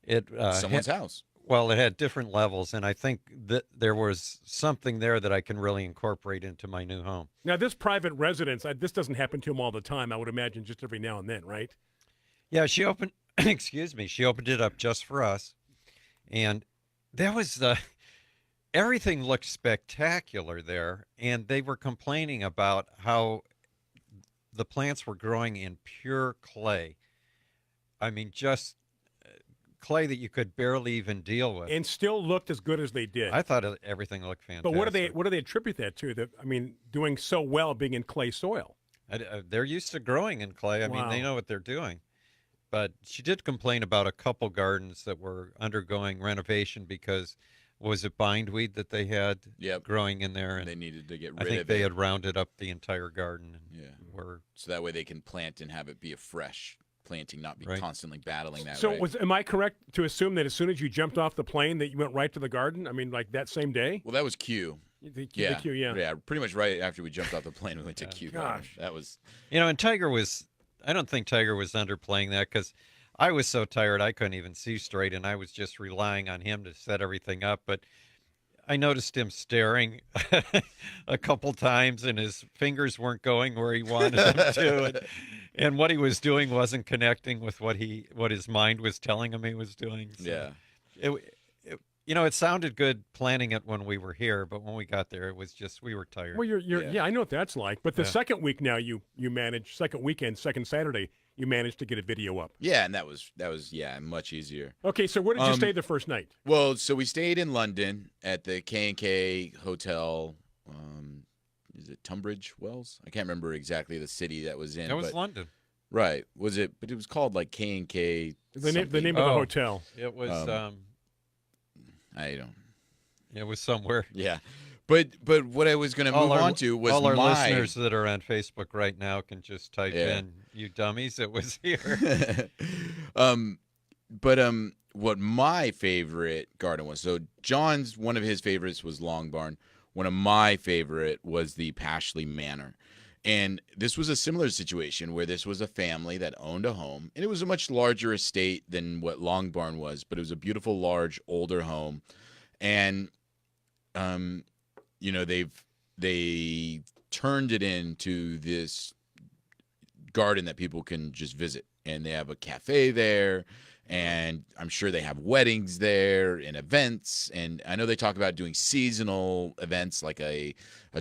someone's house. Well, it had different levels, and I think that there was something there that I can really incorporate into my new home. Now, this private residence, this doesn't happen to him all the time, I would imagine, just every now and then, right? Yeah, she opened, she opened it up just for us, and that was, everything looked spectacular there, and they were complaining about how the plants were growing in pure clay. I mean, just clay that you could barely even deal with, and still looked as good as they did. I thought everything looked fantastic. But what do they attribute that to? Doing so well being in clay soil. They're used to growing in clay. I mean, they know what they're doing. But she did complain about a couple gardens that were undergoing renovation because was it bindweed that they had growing in there, and they needed to get rid of it. I think they had rounded up the entire garden. So that way they can plant and have it be a fresh planting, not be constantly battling that. So am I correct to assume that as soon as you jumped off the plane that you went right to the garden? I mean, like that same day? Well, that was Q. The Q, yeah, pretty much right after we jumped off the plane, we went to Q. Gosh, that was. And Tiger was. I don't think Tiger was underplaying that because I was so tired I couldn't even see straight, and I was just relying on him to set everything up. But I noticed him staring a couple times, and his fingers weren't going where he wanted them to, and what he was doing wasn't connecting with what his mind was telling him he was doing. So it sounded good planning it when we were here, but when we got there, it was just we were tired. Well, I know what that's like. But the second week now, you managed second weekend, second Saturday. You managed to get a video up. Yeah, and that was much easier. Okay, so where did you stay the first night? Well, so we stayed in London at the K&K Hotel. Is it Tunbridge Wells? I can't remember exactly the city that was in. It was London. Right. Was it? But it was called like K&K. The name of the hotel. It was. I don't. It was somewhere. Yeah. But what I was going to move on to was all our listeners that are on Facebook right now can just type in "you dummies." It was here. What my favorite garden was. So John's one of his favorites was Long Barn. One of my favorite was the Pashley Manor, and this was a similar situation where this was a family that owned a home, and it was a much larger estate than what Long Barn was, but it was a beautiful, large, older home, and they turned it into this garden that people can just visit, and they have a cafe there, and I'm sure they have weddings there and events, and I know they talk about doing seasonal events like a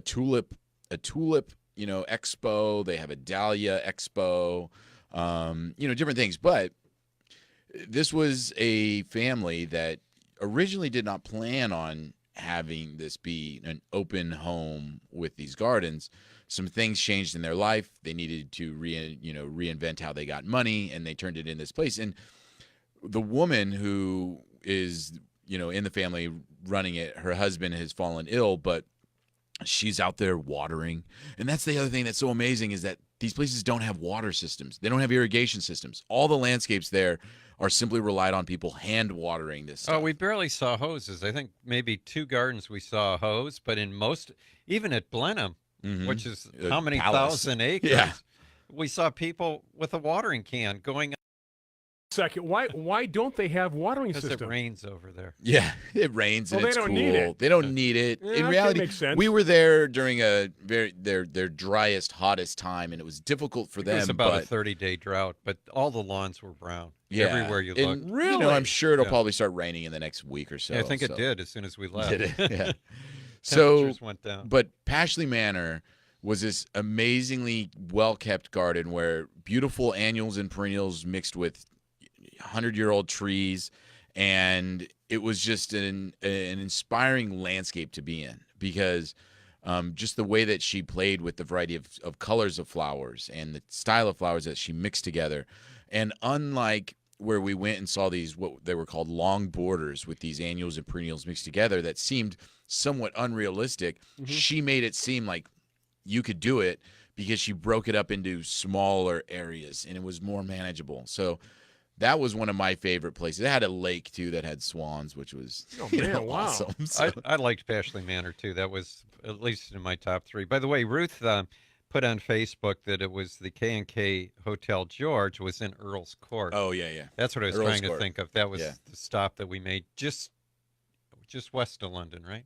tulip expo. They have a dahlia expo, different things. But this was a family that originally did not plan on having this be an open home with these gardens. Some things changed in their life. They needed to reinvent how they got money, and they turned it in this place. And the woman who is, in the family running it, her husband has fallen ill, but she's out there watering. And that's the other thing that's so amazing is that these places don't have water systems. They don't have irrigation systems. All the landscapes there are simply relied on people hand watering this stuff. Oh, we barely saw hoses. I think maybe 2 gardens we saw a hose, but in most, even at Blenheim, which is how many thousand acres, we saw people with a watering can going Second, why don't they have watering Because systems? it rains over there. Yeah, it rains and Well, it's they don't cool. need it. They don't need it. Yeah, In okay, reality, makes sense. we were there during their driest, hottest time, and it was difficult for them. It was about but, a 30-day drought, but all the lawns were brown. Yeah, Everywhere you look. and, You know, I'm sure it'll probably start raining in the next week or so. Yeah, I think it did as soon as we left. Did it? Yeah. Temperatures went down. But Pashley Manor was this amazingly well-kept garden where beautiful annuals and perennials mixed with 100-year-old trees, and it was just an inspiring landscape to be in because just the way that she played with the variety of colors of flowers and the style of flowers that she mixed together. And unlike where we went and saw these, what they were called long borders with these annuals and perennials mixed together that seemed somewhat unrealistic, she made it seem like you could do it because she broke it up into smaller areas and it was more manageable. So that was one of my favorite places. It had a lake, too, that had swans, which was awesome. So. I liked Pashley Manor, too. That was at least in my top 3. By the way, Ruth put on Facebook that it was the K&K Hotel George was in Earl's Court. Oh, yeah. That's what I was Earl's trying Court. to think of. That was Yeah. the stop that we made just west of London, right?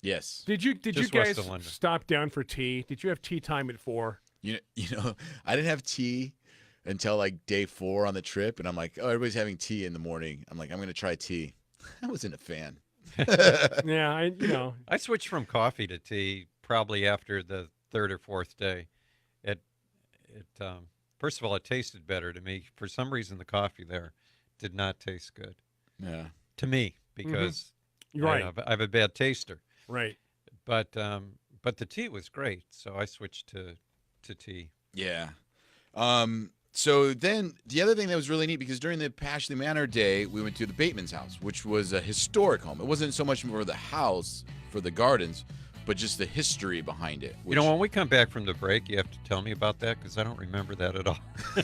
Yes. Did you Just guys west of London. stop down for tea? Did you have tea time at 4? You know, I didn't have tea until like day 4 on the trip, and I'm like, oh, everybody's having tea in the morning. I'm like, I'm going to try tea. I wasn't a fan. Yeah, I switched from coffee to tea probably after the 3rd or 4th day. First of all, it tasted better to me. For some reason, the coffee there did not taste good. Yeah. To me, because You're right. I have a bad taster. Right. But the tea was great, so I switched to tea. Yeah. So then the other thing that was really neat, because during the Pashley Manor day, we went to the Bateman's house, which was a historic home. It wasn't so much for the house, for the gardens, but just the history behind it. You know, when we come back from the break, you have to tell me about that because I don't remember that at all. Do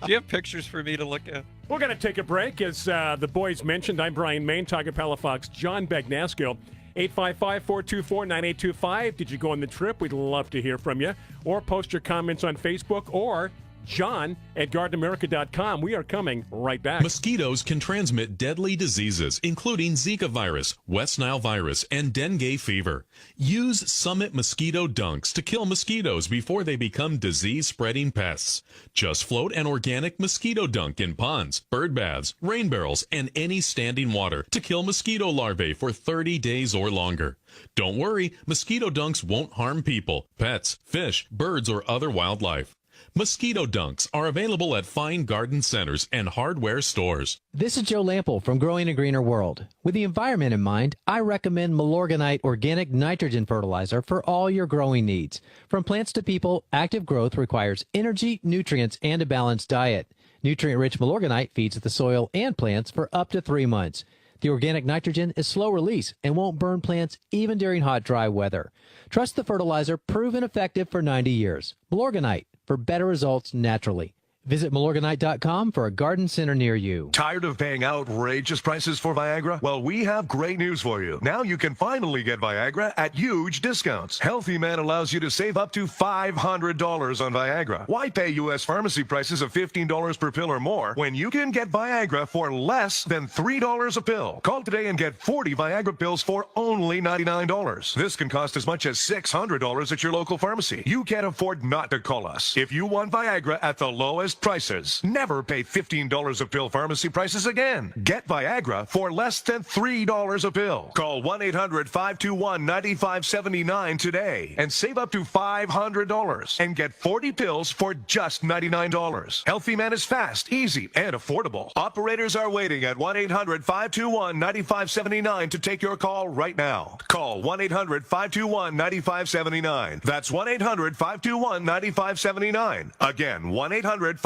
you have pictures for me to look at? We're going to take a break. As the boys mentioned, I'm Bryan Main, Tiger Palafox, John Bagnasco. 855-424-9825. Did you go on the trip? We'd love to hear from you. Or post your comments on Facebook or John@GardenAmerica.com. We are coming right back. Mosquitoes can transmit deadly diseases, including Zika virus, West Nile virus, and dengue fever. Use Summit Mosquito Dunks to kill mosquitoes before they become disease-spreading pests. Just float an organic mosquito dunk in ponds, bird baths, rain barrels, and any standing water to kill mosquito larvae for 30 days or longer. Don't worry, mosquito dunks won't harm people, pets, fish, birds, or other wildlife. Mosquito Dunks are available at fine garden centers and hardware stores. This is Joe Lample from Growing a Greener World. With the environment in mind, I recommend Milorganite Organic Nitrogen Fertilizer for all your growing needs. From plants to people, active growth requires energy, nutrients, and a balanced diet. Nutrient-rich Milorganite feeds the soil and plants for up to 3 months. The organic nitrogen is slow release and won't burn plants even during hot, dry weather. Trust the fertilizer, proven effective for 90 years. Milorganite, for better results naturally. Visit Milorganite.com for a garden center near you. Tired of paying outrageous prices for Viagra? Well, we have great news for you. Now you can finally get Viagra at huge discounts. Healthy Man allows you to save up to $500 on Viagra. Why pay U.S. pharmacy prices of $15 per pill or more when you can get Viagra for less than $3 a pill? Call today and get 40 Viagra pills for only $99. This can cost as much as $600 at your local pharmacy. You can't afford not to call us. If you want Viagra at the lowest prices, never pay $15 a pill pharmacy prices again. Get Viagra for less than $3 a pill. Call 1-800-521-9579 today and save up to $500 and get 40 pills for just $99. Healthy Man is fast, easy, and affordable. Operators are waiting at 1-800-521-9579 to take your call right now. Call 1-800-521-9579. That's 1-800-521-9579. Again, 1-800-521-9579.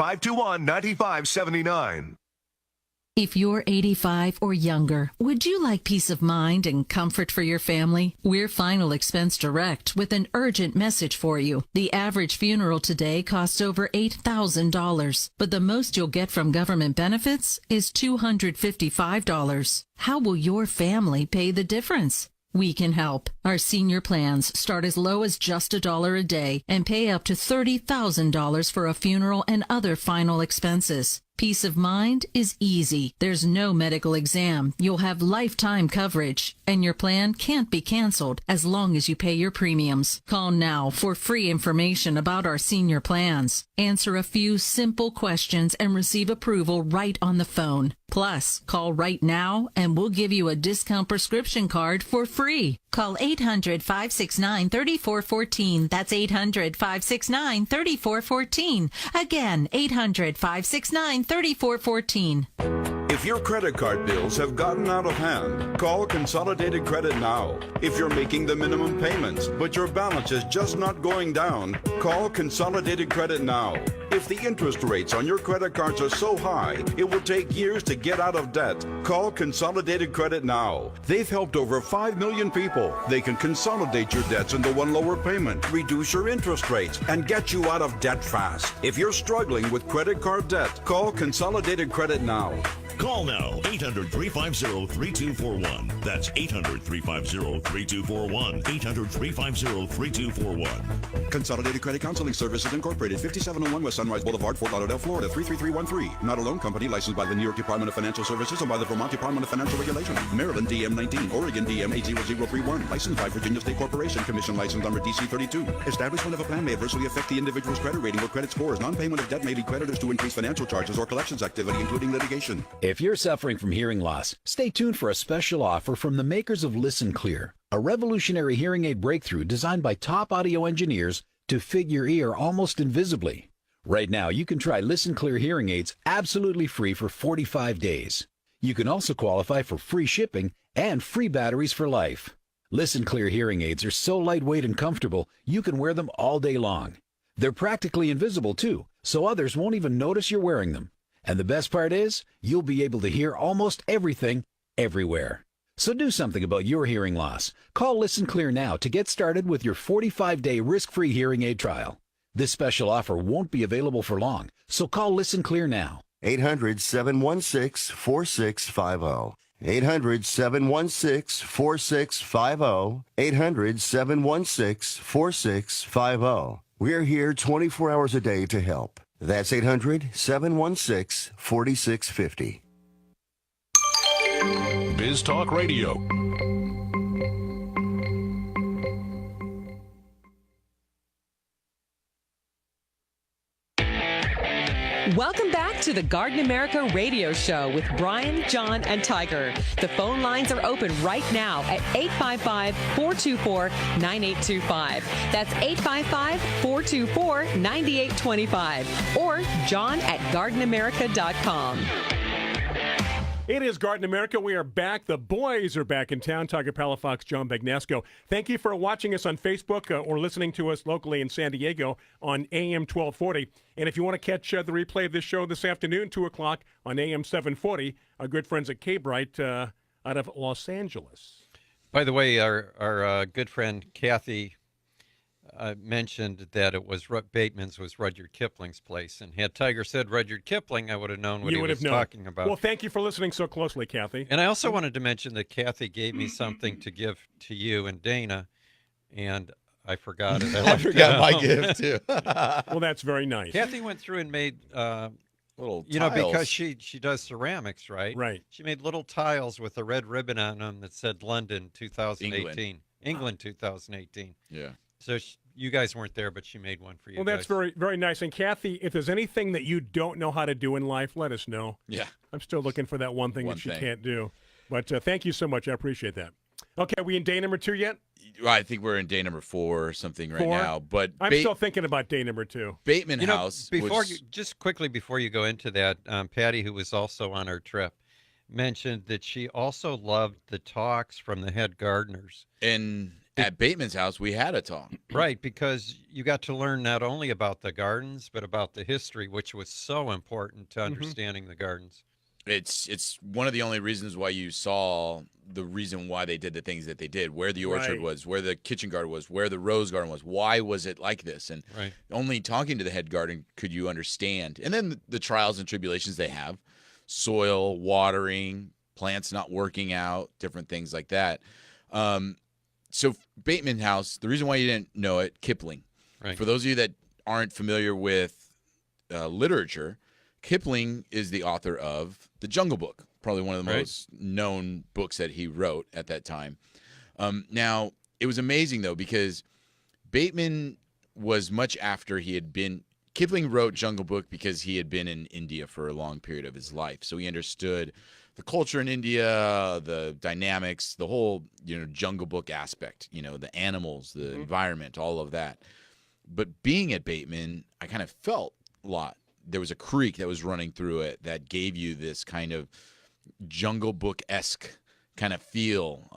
If you're 85 or younger, would you like peace of mind and comfort for your family? We're Final Expense Direct with an urgent message for you. The average funeral today costs over $8,000, but the most you'll get from government benefits is $255. How will your family pay the difference? We can help. Our senior plans start as low as just $1 a day and pay up to $30,000 for a funeral and other final expenses. Peace of mind is easy. There's no medical exam. You'll have lifetime coverage, and your plan can't be canceled as long as you pay your premiums. Call now for free information about our senior plans. Answer a few simple questions and receive approval right on the phone. Plus, call right now and we'll give you a discount prescription card for free. Call 800-569-3414. That's 800-569-3414. Again, 800-569-3414. If your credit card bills have gotten out of hand, call Consolidated Credit now. If you're making the minimum payments, but your balance is just not going down, call Consolidated Credit now. If the interest rates on your credit cards are so high, it will take years to get out of debt, call Consolidated Credit now. They've helped over 5 million people. They can consolidate your debts into one lower payment, reduce your interest rates, and get you out of debt fast. If you're struggling with credit card debt, call Consolidated Credit now. Call now, 800-350-3241. That's 800-350-3241. 800-350-3241. Consolidated Credit Counseling Services Incorporated, 5701 West Sunrise Boulevard, Fort Lauderdale, Florida, 33313. Not a loan company licensed by the New York Department of Financial Services and by the Vermont Department of Financial Regulation. Maryland DM 19, Oregon DM 80031. Licensed by Virginia State Corporation. Commission license number DC 32. Establishment of a plan may adversely affect the individual's credit rating or credit scores. Non-payment of debt may lead creditors to increase financial charges or collections activity, including litigation. If you're suffering from hearing loss, stay tuned for a special offer from the makers of Listen Clear, a revolutionary hearing aid breakthrough designed by top audio engineers to fit your ear almost invisibly. Right now, you can try Listen Clear hearing aids absolutely free for 45 days. You can also qualify for free shipping and free batteries for life. Listen Clear hearing aids are so lightweight and comfortable, you can wear them all day long. They're practically invisible too, so others won't even notice you're wearing them. And the best part is, you'll be able to hear almost everything, everywhere. So do something about your hearing loss. Call Listen Clear now to get started with your 45-day risk-free hearing aid trial. This special offer won't be available for long, so call Listen Clear now. 800-716-4650. 800-716-4650. 800-716-4650. We're here 24 hours a day to help. That's 800-716-4650. Biz Talk Radio. Welcome back to the Garden America Radio Show with Bryan, John, and Tiger. The phone lines are open right now at 855-424-9825. That's 855-424-9825. Or john@gardenamerica.com. It is Garden America. We are back. The boys are back in town. Tiger Palafox, John Bagnasco. Thank you for watching us on Facebook or listening to us locally in San Diego on AM 1240. And if you want to catch the replay of this show this afternoon, 2 o'clock on AM 740, our good friends at K-Bright out of Los Angeles. By the way, our good friend Kathy mentioned that it was Bateman's was Rudyard Kipling's place, and had Tiger said Rudyard Kipling, I would have known what he was talking about. Well, thank you for listening so closely, Kathy. And I also wanted to mention that Kathy gave me something to give to you and Dana, and I forgot it. I forgot my gift too. Well, that's very nice. Kathy went through and made little tiles. Know, because she does ceramics, right? Right. She made little tiles with a red ribbon on them that said London 2018. England 2018. Yeah. So you guys weren't there, but she made one for you. Well, that's very, very nice. And Kathy, if there's anything that you don't know how to do in life, let us know. Yeah. I'm still looking for that one thing that she can't do. But thank you so much. I appreciate that. Okay, are we in day number 2 yet? I think we're in day number 4 or something right now. But I'm still thinking about day number 2. Bateman House. Just quickly before you go into that, Patty, who was also on our trip, mentioned that she also loved the talks from the head gardeners. And at Bateman's house, we had a talk. Right, because you got to learn not only about the gardens, but about the history, which was so important to understanding the gardens. It's one of the only reasons why you saw the reason why they did the things that they did, where the orchard was, where the kitchen garden was, where the rose garden was. Why was it like this? And only talking to the head garden could you understand. And then the trials and tribulations they have, soil, watering, plants not working out, different things like that. So Bateman House, the reason why you didn't know it, Kipling. Right. For those of you that aren't familiar with literature, Kipling is the author of The Jungle Book, probably one of the most known books that he wrote at that time. Now, it was amazing, though, because Bateman was much after he had been – Kipling wrote Jungle Book because he had been in India for a long period of his life. So he understood the culture in India, the dynamics, the whole, Jungle Book aspect, the animals, the environment, all of that. But being at Bateman, I kind of felt a lot. There was a creek that was running through it that gave you this kind of Jungle Book-esque kind of feel.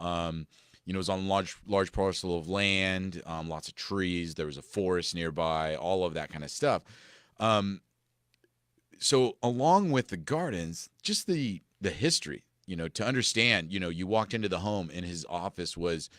It was on large parcel of land, lots of trees. There was a forest nearby, all of that kind of stuff. So along with the gardens, just the history, to understand, you walked into the home and his office was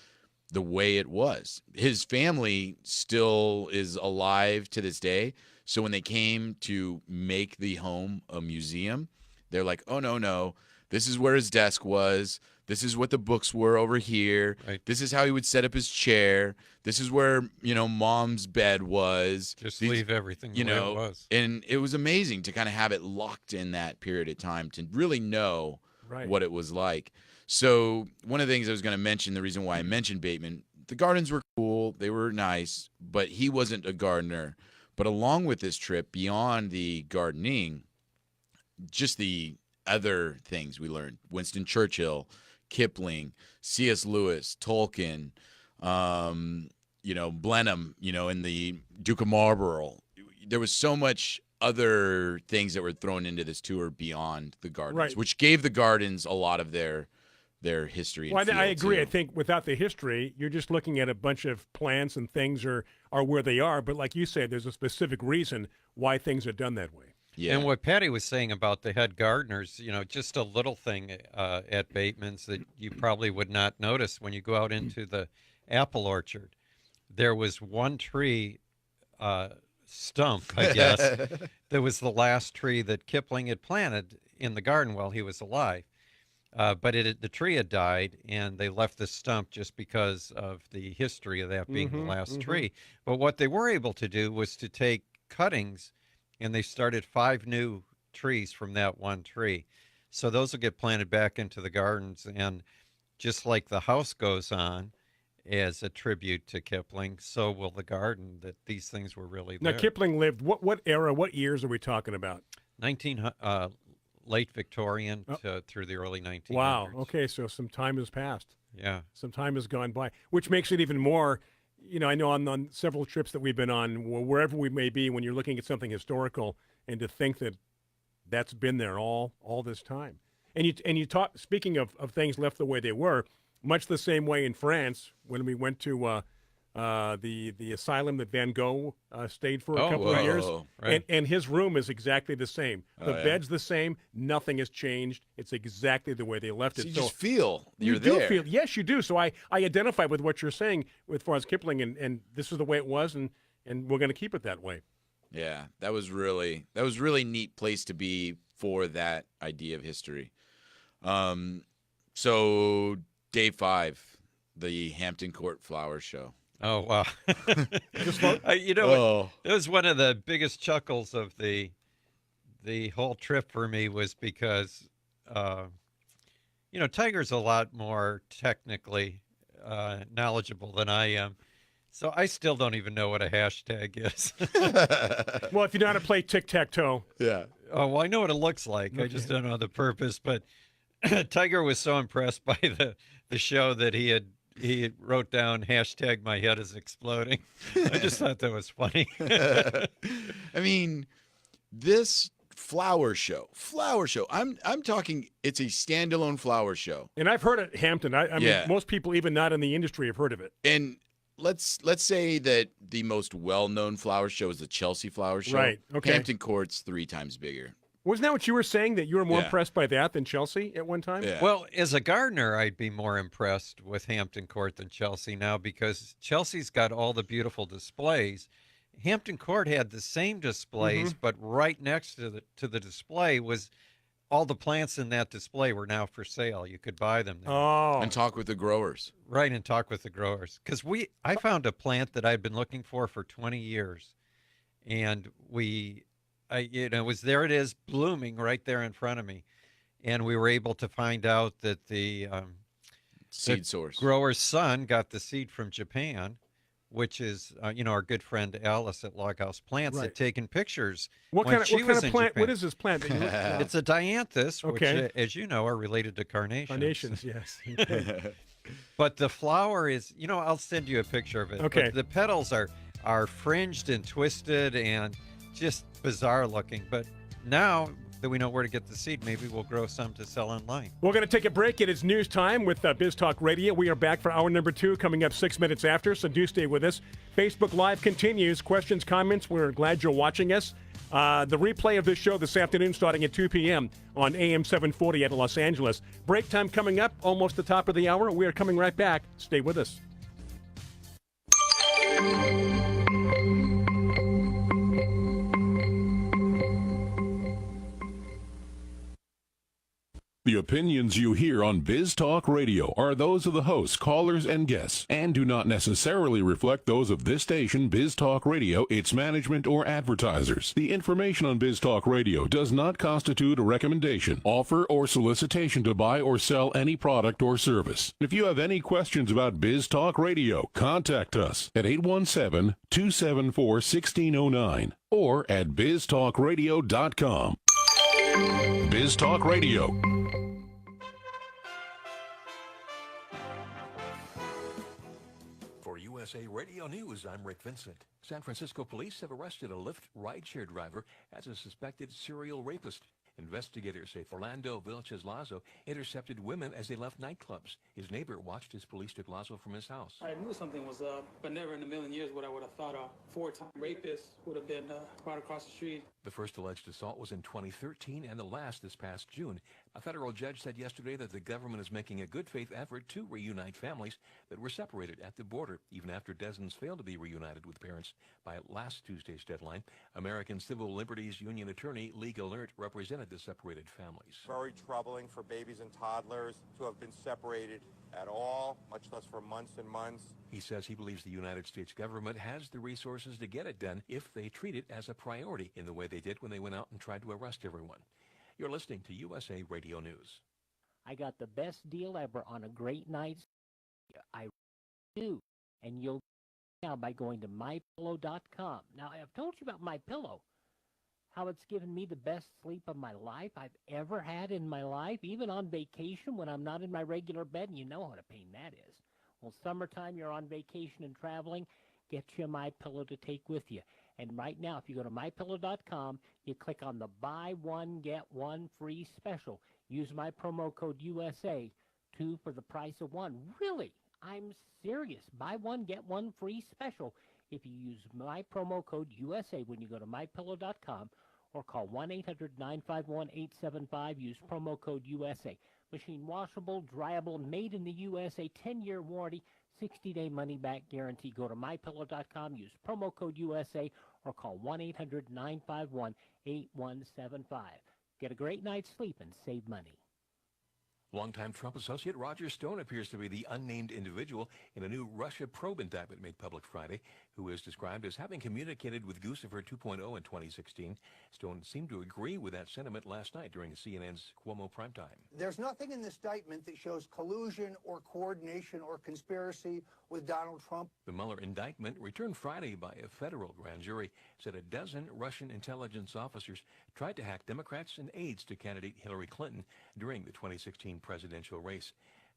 the way it was. His family still is alive to this day. So when they came to make the home a museum, they're like, oh, no, this is where his desk was. This is what the books were over here. Right. This is how he would set up his chair. This is where, mom's bed was. Just leave everything the way it was. And it was amazing to kind of have it locked in that period of time to really know what it was like. So one of the things I was going to mention, the reason why I mentioned Bateman, the gardens were cool. They were nice, but he wasn't a gardener. But along with this trip, beyond the gardening, just the other things we learned, Winston Churchill, Kipling, C.S. Lewis, Tolkien, Blenheim, in the Duke of Marlborough. There was so much other things that were thrown into this tour beyond the gardens, which gave the gardens a lot of their history. Well, I agree. Too. I think without the history, you're just looking at a bunch of plants and things are where they are. But like you said, there's a specific reason why things are done that way. Yeah. And what Patty was saying about the head gardeners, just a little thing at Bateman's that you probably would not notice when you go out into the apple orchard. There was one tree stump, I guess, that was the last tree that Kipling had planted in the garden while he was alive. But the tree had died, and they left the stump just because of the history of that being the last tree. But what they were able to do was to take cuttings, and they started 5 new trees from that one tree. So those will get planted back into the gardens, and just like the house goes on as a tribute to Kipling, so will the garden, that these things were really there. Now, Kipling lived, what era, what years are we talking about? Late Victorian through the early 1900s. Wow. Okay, so some time has passed. Yeah. Some time has gone by, which makes it even more, I know on several trips that we've been on, wherever we may be, when you're looking at something historical, and to think that that's been there all this time. And you talk, speaking of things left the way they were, much the same way in France when we went to the asylum that Van Gogh stayed for a couple of years. Right. And his room is exactly the same. The bed's the same. Nothing has changed. It's exactly the way they left it. So you just feel you're there. Yes, you do. So I identify with what you're saying as far as Kipling, and this is the way it was, and we're going to keep it that way. Yeah, that was really neat place to be for that idea of history. So day 5, the Hampton Court Flower Show. Oh, wow. That was one of the biggest chuckles of the whole trip for me, was because, Tiger's a lot more technically knowledgeable than I am. So I still don't even know what a hashtag is. Well, if you know how to play tic-tac-toe. Yeah. Oh, well, I know what it looks like. Okay. I just don't know the purpose. But Tiger was so impressed by the show that he wrote down hashtag my head is exploding. I just thought that was funny. I mean, this flower show. I'm talking, it's a standalone flower show. And I've heard it, Hampton. I mean, most people, even not in the industry, have heard of it. And let's say that the most well-known flower show is the Chelsea Flower Show. Right. Okay. Hampton Court's 3 times bigger. Wasn't that what you were saying, that you were more impressed by that than Chelsea at one time? Yeah. Well, as a gardener, I'd be more impressed with Hampton Court than Chelsea now, because Chelsea's got all the beautiful displays. Hampton Court had the same displays, but right next to the display was all the plants in that display were now for sale. You could buy them there. Oh. And talk with the growers. Right, and talk with the growers. Because I found a plant that I'd been looking for 20 years, and we there it is blooming right there in front of me. And we were able to find out that the seed source grower's son got the seed from Japan, which is, our good friend Alice at Loghouse Plants had taken pictures. What kind of plant? Japan. What is this plant? It's a dianthus, which, as you know, are related to carnations. Carnations, yes. But the flower is, I'll send you a picture of it. Okay. But the petals are fringed and twisted and just bizarre looking. But now that we know where to get the seed, maybe we'll grow some to sell online. We're going to take a break. It is news time with Biz Talk Radio. We are back for hour number 2 coming up 6 minutes after, so do stay with us. Facebook Live continues. Questions, comments, we're glad you're watching us. The replay of this show this afternoon starting at 2 p.m. on AM 740 at Los Angeles. Break time coming up, almost the top of the hour. We are coming right back. Stay with us. The opinions you hear on Biz Talk Radio are those of the hosts, callers, and guests, and do not necessarily reflect those of this station, Biz Talk Radio, its management, or advertisers. The information on Biz Talk Radio does not constitute a recommendation, offer, or solicitation to buy or sell any product or service. If you have any questions about Biz Talk Radio, contact us at 817-274-1609 or at biztalkradio.com. Biz Talk Radio. For USA Radio News, I'm Rick Vincent. San Francisco police have arrested a Lyft rideshare driver as a suspected serial rapist. Investigators say Fernando Vilches Lazo intercepted women as they left nightclubs. His neighbor watched as police took Lazo from his house. I knew something was up, but never in a million years would I would have thought a 4-time rapist would have been right across the street. The first alleged assault was in 2013 and the last this past June. A federal judge said yesterday that the government is making a good faith effort to reunite families that were separated at the border, even after dozens failed to be reunited with parents by last Tuesday's deadline. American Civil Liberties Union attorney Lee Gellert represented the separated families. Very troubling for babies and toddlers to have been separated at all, much less for months and months. He says he believes the United States government has the resources to get it done if they treat it as a priority in the way they did when they went out and tried to arrest everyone. You're listening to USA Radio News. I got the best deal ever on a great night. I do. And you'll now by going to mypillow.com. Now, I've told you about MyPillow, how it's given me the best sleep of my life I've ever had in my life, even on vacation when I'm not in my regular bed, and you know what a pain that is. Well, summertime, you're on vacation and traveling, get you a MyPillow to take with you. And right now, if you go to mypillow.com, you click on the buy one, get one free special. Use my promo code USA, 2 for the price of 1. Really, I'm serious. Buy one, get one free special if you use my promo code USA when you go to mypillow.com or call 1-800-951-875. Use promo code USA. Machine washable, dryable, made in the USA, 10-year warranty, 60-day money-back guarantee. Go to mypillow.com, use promo code USA, or call 1-800-951-8175. Get a great night's sleep and save money. Longtime Trump associate Roger Stone appears to be the unnamed individual in a new Russia probe indictment made public Friday, who is described as having communicated with Guccifer 2.0 in 2016. Stone seemed to agree with that sentiment last night during CNN's Cuomo primetime. There's nothing in this indictment that shows collusion or coordination or conspiracy with Donald Trump. The Mueller indictment, returned Friday by a federal grand jury, said a dozen Russian intelligence officers tried to hack Democrats and aides to candidate Hillary Clinton during the 2016 presidential race.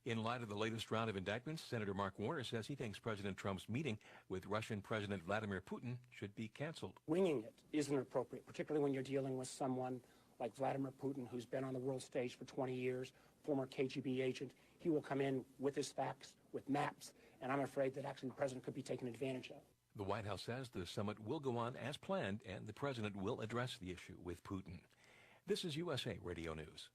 In light of the latest round of indictments, Senator Mark Warner says he thinks President Trump's meeting with Russian President Vladimir Putin should be canceled. Winging it isn't appropriate, particularly when you're dealing with someone like Vladimir Putin, who's been on the world stage for 20 years, former KGB agent. He will come in with his facts, with maps, and I'm afraid that actually the president could be taken advantage of. The White House says the summit will go on as planned, and the president will address the issue with Putin. This is USA Radio News.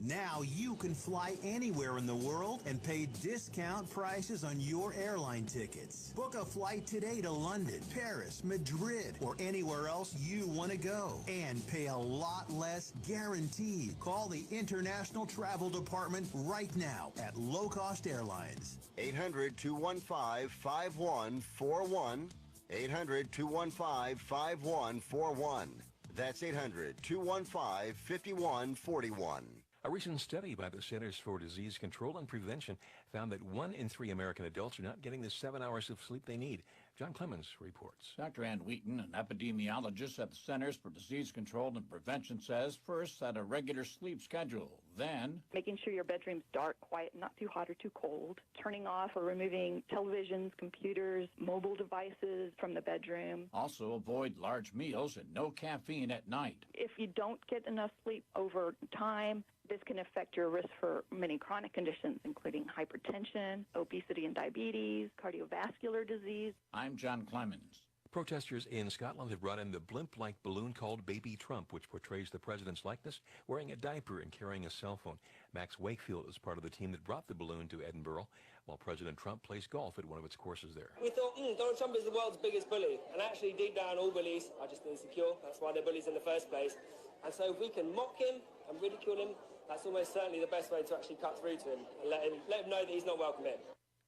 Now you can fly anywhere in the world and pay discount prices on your airline tickets. Book a flight today to London, Paris, Madrid, or anywhere else you want to go. And pay a lot less guaranteed. Call the International Travel Department right now at Low Cost Airlines. 800-215-5141. 800-215-5141. That's 800-215-5141. A recent study by the Centers for Disease Control and Prevention found that 1 in 3 American adults are not getting the 7 hours of sleep they need. John Clemens reports. Dr. Ann Wheaton, an epidemiologist at the Centers for Disease Control and Prevention, says first, set a regular sleep schedule. Then, making sure your bedroom's dark, quiet, not too hot or too cold. Turning off or removing televisions, computers, mobile devices from the bedroom. also avoid large meals and no caffeine at night. If you don't get enough sleep over time, this can affect your risk for many chronic conditions, including hypertension, obesity and diabetes, cardiovascular disease. I'm John Clemens. Protesters in Scotland have brought in the blimp-like balloon called Baby Trump, which portrays the president's likeness wearing a diaper and carrying a cell phone. Max Wakefield is part of the team that brought the balloon to Edinburgh, while President Trump plays golf at one of its courses there. We thought, Donald Trump is the world's biggest bully. And actually, deep down, all bullies are just insecure. That's why they're bullies in the first place. And so if we can mock him and ridicule him, that's almost certainly the best way to actually cut through to him and let him know that he's not welcome in.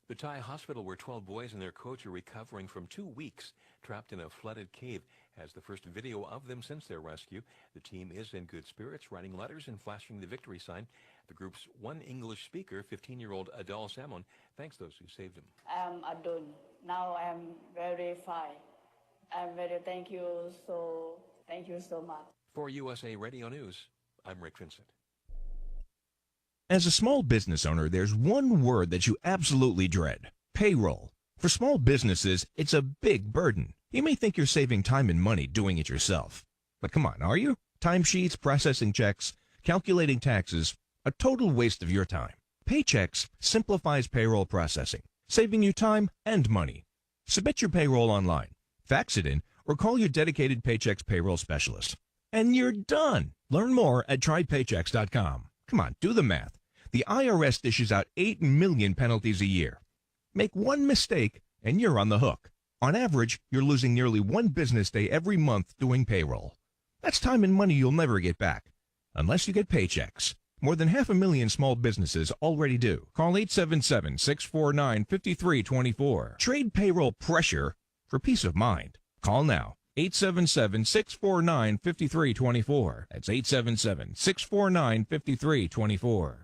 The Thai hospital where 12 boys and their coach are recovering from 2 weeks trapped in a flooded cave has the first video of them since their rescue. The team is in good spirits, writing letters and flashing the victory sign. The group's one English speaker, 15-year-old Adol Samon, thanks those who saved him. I'm Adol. Now I'm very fine. I'm very thank you so much. For USA Radio News, I'm Rick Vincent. As a small business owner, there's one word that you absolutely dread: payroll. For small businesses, it's a big burden. You may think you're saving time and money doing it yourself. But come on, are you? Timesheets, processing checks, calculating taxes, a total waste of your time. Paychex simplifies payroll processing, saving you time and money. Submit your payroll online, fax it in, or call your dedicated Paychex payroll specialist. And you're done. Learn more at trypaychex.com. Come on, do the math. The IRS dishes out 8 million penalties a year. Make one mistake and you're on the hook. On average, you're losing nearly 1 business day every month doing payroll. That's time and money you'll never get back, unless you get Paychex. More than 500,000 small businesses already do. Call 877-649-5324. Trade payroll pressure for peace of mind. Call now. 877-649-5324. That's 877-649-5324.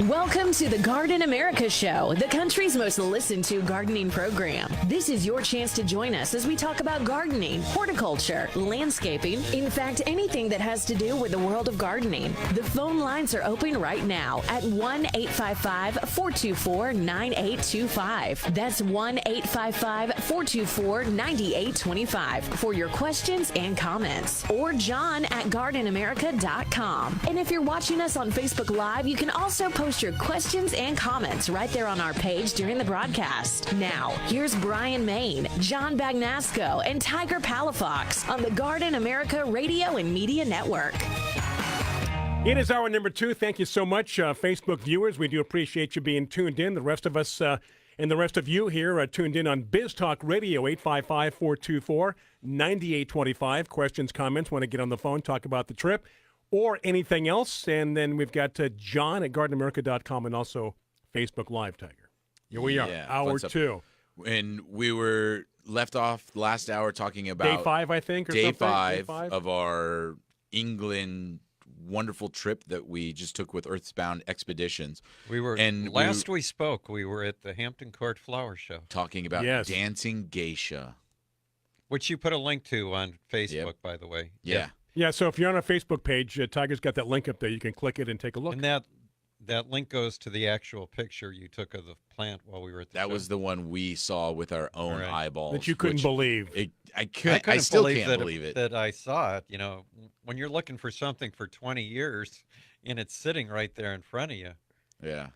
Welcome to the Garden America Show, the country's most listened to gardening program. This is your chance to join us as we talk about gardening, horticulture, landscaping, in fact, anything that has to do with the world of gardening. The phone lines are open right now at 1-855-424-9825. That's 1-855-424-9825 for your questions and comments. Or John at gardenamerica.com. And if you're watching us on Facebook Live, you can also post your questions and comments right there on our page during the broadcast. Now, here's Bryan Main, John Bagnasco, and Tiger Palafox on the Garden America Radio and Media Network. It is hour number 2. Thank you so much, Facebook viewers. We do appreciate you being tuned in. The rest of us and the rest of you here are tuned in on Biz Talk Radio, 855-424-9825. Questions, comments, want to get on the phone, talk about the trip, or anything else. And then we've got John at gardenamerica.com and also Facebook Live, Tiger. Here we are, hour 2. And we were left off last hour talking about Day 5, I think, or Day something? five Day 5 of our England wonderful trip that we just took with Earthbound Expeditions. Last we spoke, we were at the Hampton Court Flower Show. Talking about dancing geisha. Which you put a link to on Facebook, by the way. Yeah. Yeah, so if you're on our Facebook page, Tiger's got that link up there. You can click it and take a look. And that link goes to the actual picture you took of the plant while we were at the show. That was the one we saw with our own eyeballs. That you couldn't believe. I still can't believe it. That I saw it. You know, when you're looking for something for 20 years and it's sitting right there in front of you. Yeah.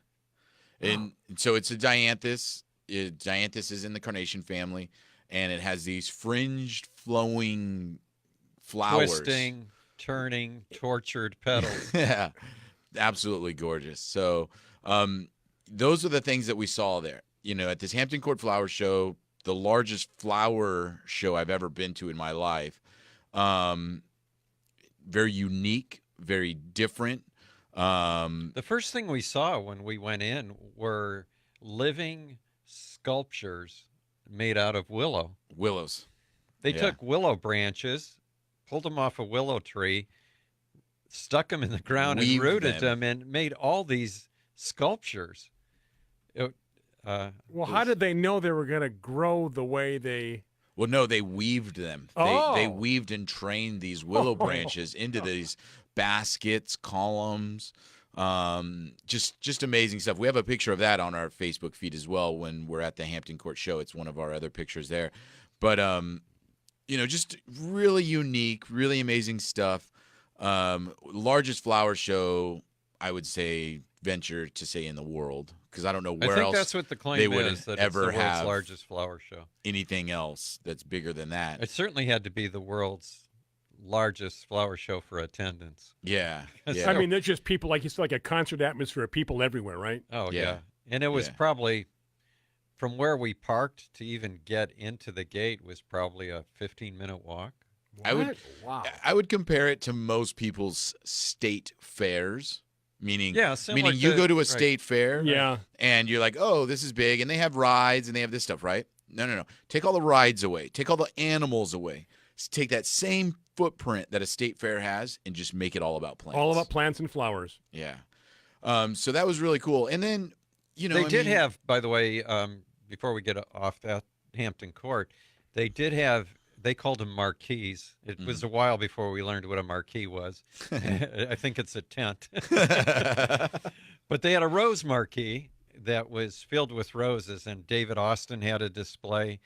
And so it's a dianthus. Dianthus is in the carnation family, and it has these fringed, flowing flowers. Twisting, turning, tortured petals. Yeah. Absolutely gorgeous. So those are the things that we saw there. You know, at this Hampton Court Flower Show, the largest flower show I've ever been to in my life. Very unique, very different. The first thing we saw when we went in were living sculptures made out of willows. They took willow branches, pulled them off a willow tree, stuck them in the ground and rooted them and made all these sculptures. Well, how did they know they were going to grow the way they... Well, no, they weaved them. They weaved and trained these willow branches into these baskets, columns, just amazing stuff. We have a picture of that on our Facebook feed as well when we're at the Hampton Court show. It's one of our other pictures there. But, just really unique, really amazing stuff. Largest flower show, I would say, venture to say in the world, because I don't know where else that's what the claim they would is, that ever it's the world's have largest flower show. Anything else that's bigger than that. It certainly had to be the world's largest flower show for attendance. Yeah. I mean, there's just people, it's like a concert atmosphere of people everywhere, right? Oh, yeah. And it was probably, from where we parked to even get into the gate was probably a 15-minute walk. I would compare it to most people's state fairs. Meaning you go to a state fair and you're like, oh, this is big, and they have rides and they have this stuff, right? No. Take all the rides away. Take all the animals away. Take that same footprint that a state fair has and just make it all about plants. All about plants and flowers. Yeah. So that was really cool. And then, they did have, by the way, before we get off that Hampton Court, they did have, they called them marquees. It was a while before we learned what a marquee was. I think it's a tent. But they had a rose marquee that was filled with roses, and David Austin had a display,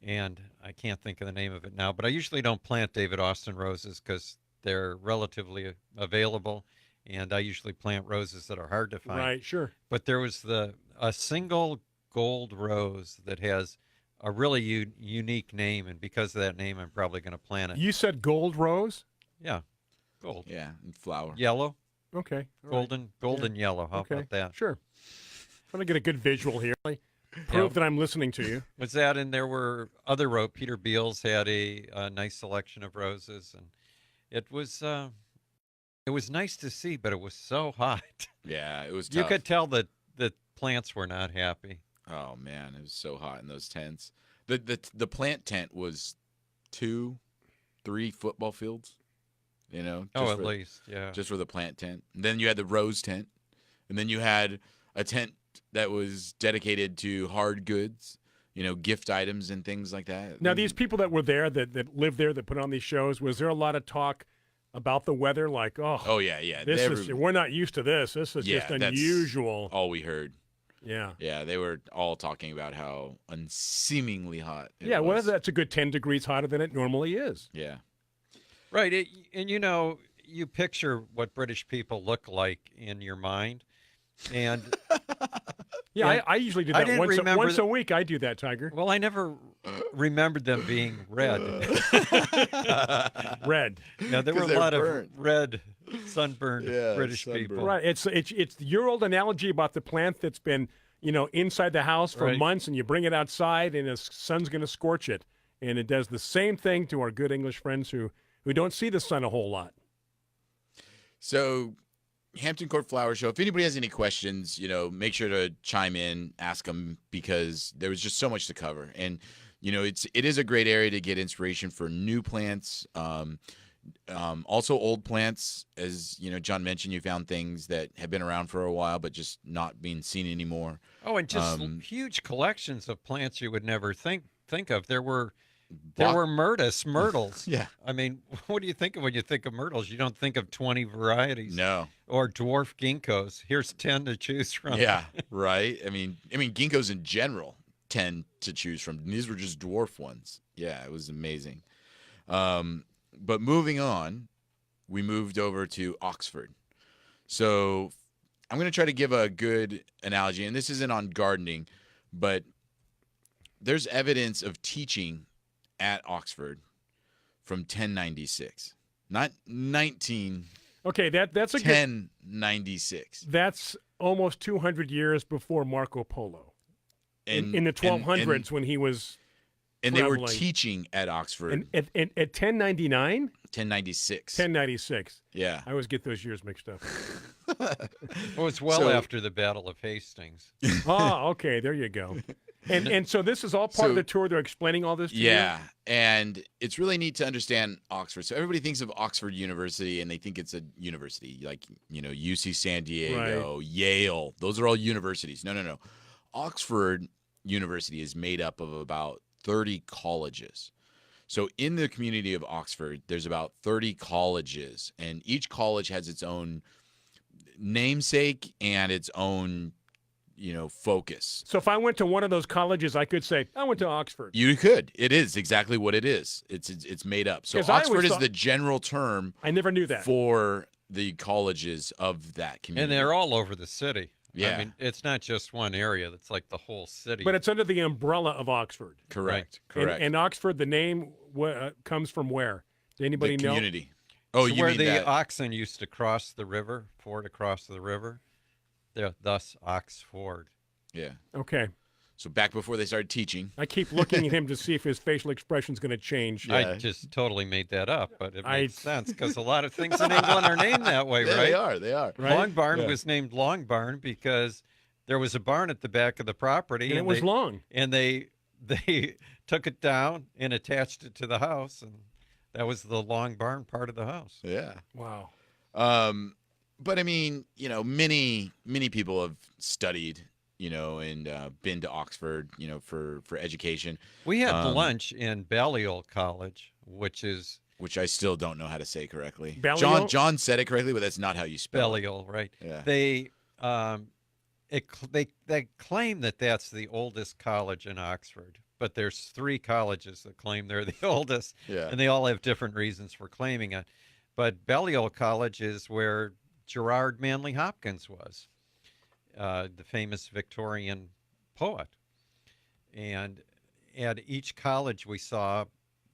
and I can't think of the name of it now, but I usually don't plant David Austin roses because they're relatively available, and I usually plant roses that are hard to find. Right, sure. But there was a single gold rose that has a really unique name, and because of that name, I'm probably going to plant it. You said gold rose? Yeah, gold. Yeah, and flower. Yellow. Okay. Golden yellow. How about that? Sure. I'm going to get a good visual here. Prove that I'm listening to you. Was that, and there were other Peter Beals had a nice selection of roses, and it was nice to see, but it was so hot. Yeah, it was tough. You could tell that the plants were not happy. Oh man, it was so hot in those tents. The plant tent was 2-3 football fields. At least, yeah. Just for the plant tent. And then you had the rose tent, and then you had a tent that was dedicated to hard goods, gift items and things like that. Now, these people that were there, that live there, that put on these shows, was there a lot of talk about the weather? Like, oh yeah, we're not used to this. This is just unusual. That's all we heard. Yeah. Yeah, they were all talking about how unseemingly hot it was. Well, that's a good 10 degrees hotter than it normally is. Yeah. Right. And you picture what British people look like in your mind. And I usually do that once a week. I do that, Tiger. Well, I never remembered them being red. Red. Yeah, there were a lot of red, sunburned British people. Right. It's your old analogy about the plant that's been inside the house for months, and you bring it outside, and the sun's going to scorch it, and it does the same thing to our good English friends who don't see the sun a whole lot. So, Hampton Court Flower Show. If anybody has any questions, make sure to chime in, ask them, because there was just so much to cover. And, it is a great area to get inspiration for new plants, also old plants. As, John mentioned, you found things that have been around for a while but just not being seen anymore. Oh, and just huge collections of plants you would never think of. There were myrtles. Yeah. I mean, what do you think of when you think of myrtles? You don't think of 20 varieties. No. Or dwarf ginkgos. Here's 10 to choose from. Yeah, right. I mean, ginkgos in general, 10 to choose from. These were just dwarf ones. Yeah, it was amazing. But moving on, we moved over to Oxford. So I'm going to try to give a good analogy, and this isn't on gardening, but there's evidence of teaching at Oxford from 1096, not 19. Okay, that's a 1096. That's almost 200 years before Marco Polo. In the 1200s, when he was and they were teaching at Oxford. At 1099? 1096. 1096. Yeah. I always get those years mixed up. Well, it's after the Battle of Hastings. Oh, okay. There you go. And so this is all part of the tour. They're explaining all this to you? Yeah, and it's really neat to understand Oxford. So everybody thinks of Oxford University, and they think it's a university, like, UC San Diego, Yale. Those are all universities. No. Oxford University is made up of about 30 colleges. So in the community of Oxford, there's about 30 colleges, and each college has its own namesake and its own focus. So if I went to one of those colleges, I could say, I went to Oxford. You could. It is exactly what it is. It's made up. So Oxford is the general term. I never knew that. For the colleges of that community. And they're all over the city. Yeah. I mean, it's not just one area. It's like the whole city. But it's under the umbrella of Oxford. Correct. Right. Correct. And Oxford, the name comes from where? Does anybody know? Community. Oh, so you where mean the that? oxen used to cross the river, ford across the river, thus Oxford. Yeah. Okay. So back before they started teaching. I keep looking at him to see if his facial expression is going to change. Yeah. I just totally made that up, but it makes sense because a lot of things in England are named that way, Yeah, right? They are. Right? Long Barn Yeah. was named Long Barn because there was a barn at the back of the property. And it was long. And they took it down and attached it to the house, and that was the Long Barn part of the house. Yeah. Wow. But I mean, many people have studied, and been to Oxford, for education. We had lunch in Balliol College, which I still don't know how to say correctly. Balliol? John said it correctly, but that's not how you spell Balliol, right? Yeah. They claim that that's the oldest college in Oxford, but there's 3 colleges that claim they're the oldest, and they all have different reasons for claiming it. But Balliol College is where Gerard Manley Hopkins was, the famous Victorian poet. And at each college we saw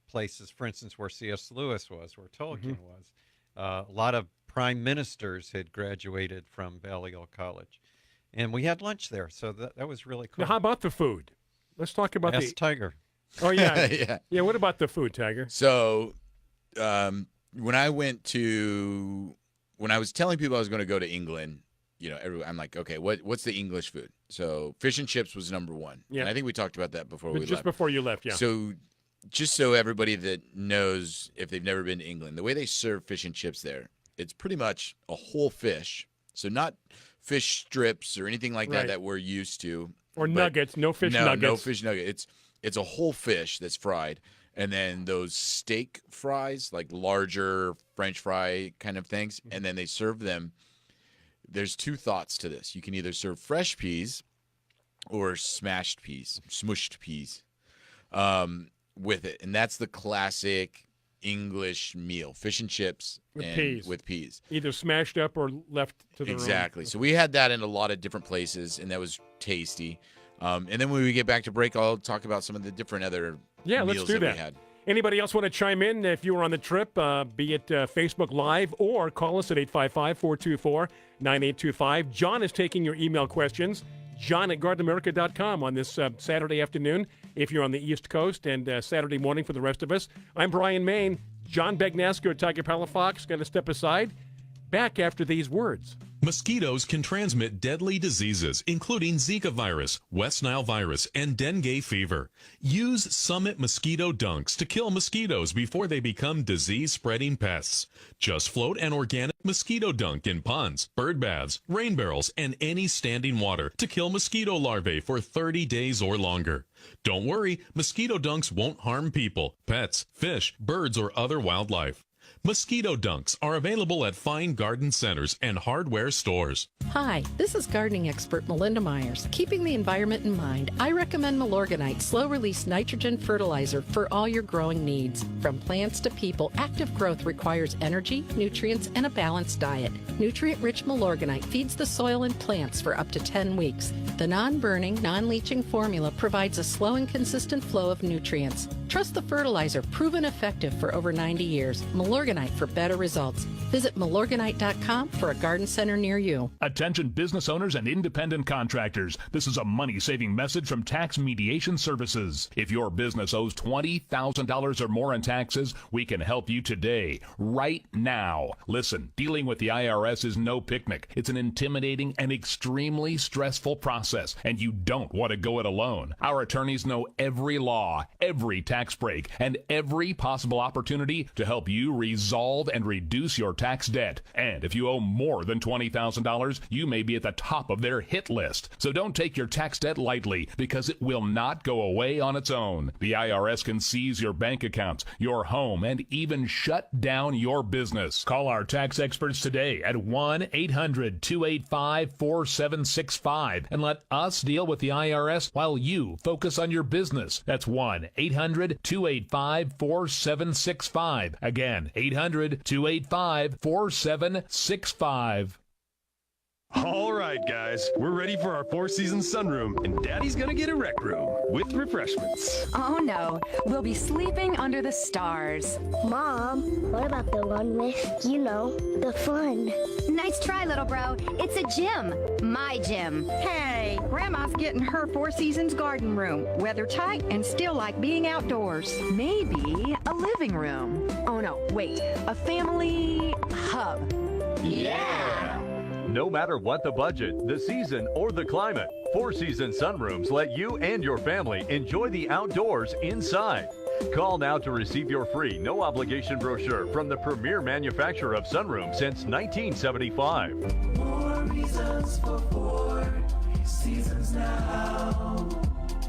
places, for instance, where C.S. Lewis was, where Tolkien was. A lot of prime ministers had graduated from Balliol College. And we had lunch there, so that was really cool. Now, how about the food? Let's talk about Ask Tiger. Oh, yeah. Yeah. Yeah, what about the food, Tiger? So when I was telling people I was going to go to England, I'm like, okay, what's the English food? So fish and chips was number 1. Yeah. And I think we talked about that before Just before you left, yeah. So just so everybody that knows, if they've never been to England, the way they serve fish and chips there, it's pretty much a whole fish. So not fish strips or anything like that we're used to. Or nuggets, no fish nuggets. No fish nugget. It's a whole fish that's fried. And then those steak fries, like larger French fry kind of things, and then they serve them. There's 2 thoughts to this. You can either serve fresh peas or smashed peas, smushed peas with it. And that's the classic English meal, fish and chips with peas. Either smashed up or left to the room. Exactly. So we had that in a lot of different places, and that was tasty. And then when we get back to break, I'll talk about some of the different other meals let's do that. we had. Anybody else want to chime in if you were on the trip, be it Facebook Live or call us at 855-424-9825. John is taking your email questions. John@GardenAmerica.com on this Saturday afternoon if you're on the East Coast, and Saturday morning for the rest of us. I'm Bryan Main. John Bagnasco, Tiger Palafox, going to step aside. Back after these words. Mosquitoes can transmit deadly diseases, including Zika virus, West Nile virus, and dengue fever. Use Summit Mosquito Dunks to kill mosquitoes before they become disease-spreading pests. Just float an organic mosquito dunk in ponds, bird baths, rain barrels, and any standing water to kill mosquito larvae for 30 days or longer. Don't worry, mosquito dunks won't harm people, pets, fish, birds, or other wildlife. Mosquito dunks are available at fine garden centers and hardware stores. Hi, this is gardening expert Melinda Myers. Keeping the environment in mind, I recommend Milorganite slow-release nitrogen fertilizer for all your growing needs. From plants to people, active growth requires energy, nutrients, and a balanced diet. Nutrient-rich Milorganite feeds the soil and plants for up to 10 weeks. The non-burning, non-leaching formula provides a slow and consistent flow of nutrients. Trust the fertilizer, proven effective for over 90 years. Milorganite Milorganite for better results. Visit Milorganite.com for a garden center near you. Attention business owners and independent contractors. This is a money-saving message from Tax Mediation Services. If your business owes $20,000 or more in taxes, we can help you today, right now. Listen, dealing with the IRS is no picnic. It's an intimidating and extremely stressful process, and you don't want to go it alone. Our attorneys know every law, every tax break, and every possible opportunity to help you resolve and reduce your tax debt. And if you owe more than $20,000, you may be at the top of their hit list. So don't take your tax debt lightly, because it will not go away on its own. The IRS can seize your bank accounts, your home, and even shut down your business. Call our tax experts today at 1-800-285-4765 and let us deal with the IRS while you focus on your business. That's 1-800-285-4765. Again, 800-285-4765. All right, guys, we're ready for our Four Seasons sunroom, and Daddy's gonna get a rec room with refreshments. Oh no, we'll be sleeping under the stars. Mom, what about the one with, the fun? Nice try, little bro. It's a gym. My gym. Hey, Grandma's getting her Four Seasons garden room. Weather tight and still like being outdoors. Maybe a living room. Oh no, wait, a family hub. Yeah! No matter what the budget, the season, or the climate, Four Seasons sunrooms let you and your family enjoy the outdoors inside. Call now to receive your free, no-obligation brochure from the premier manufacturer of sunrooms since 1975. More reasons for Four Seasons now.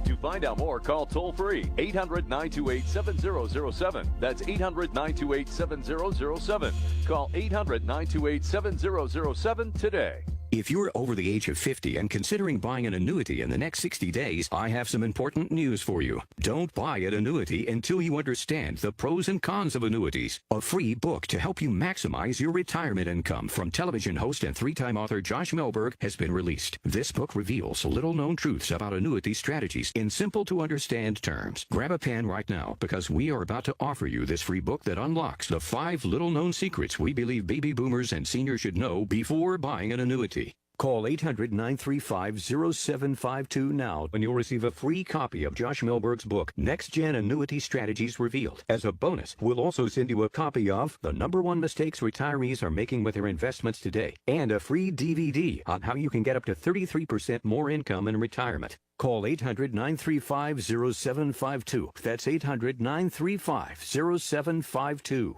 To find out more, call toll-free 800-928-7007. That's 800-928-7007. Call 800-928-7007 today. If you're over the age of 50 and considering buying an annuity in the next 60 days, I have some important news for you. Don't buy an annuity until you understand the pros and cons of annuities. A free book to help you maximize your retirement income from television host and three-time author Josh Melberg has been released. This book reveals little-known truths about annuity strategies in simple-to-understand terms. Grab a pen right now, because we are about to offer you this free book that unlocks the 5 little-known secrets we believe baby boomers and seniors should know before buying an annuity. Call 800-935-0752 now and you'll receive a free copy of Josh Melberg's book, Next Gen Annuity Strategies Revealed. As a bonus, we'll also send you a copy of The #1 Mistakes Retirees Are Making with Their Investments Today and a free DVD on how you can get up to 33% more income in retirement. Call 800-935-0752. That's 800-935-0752.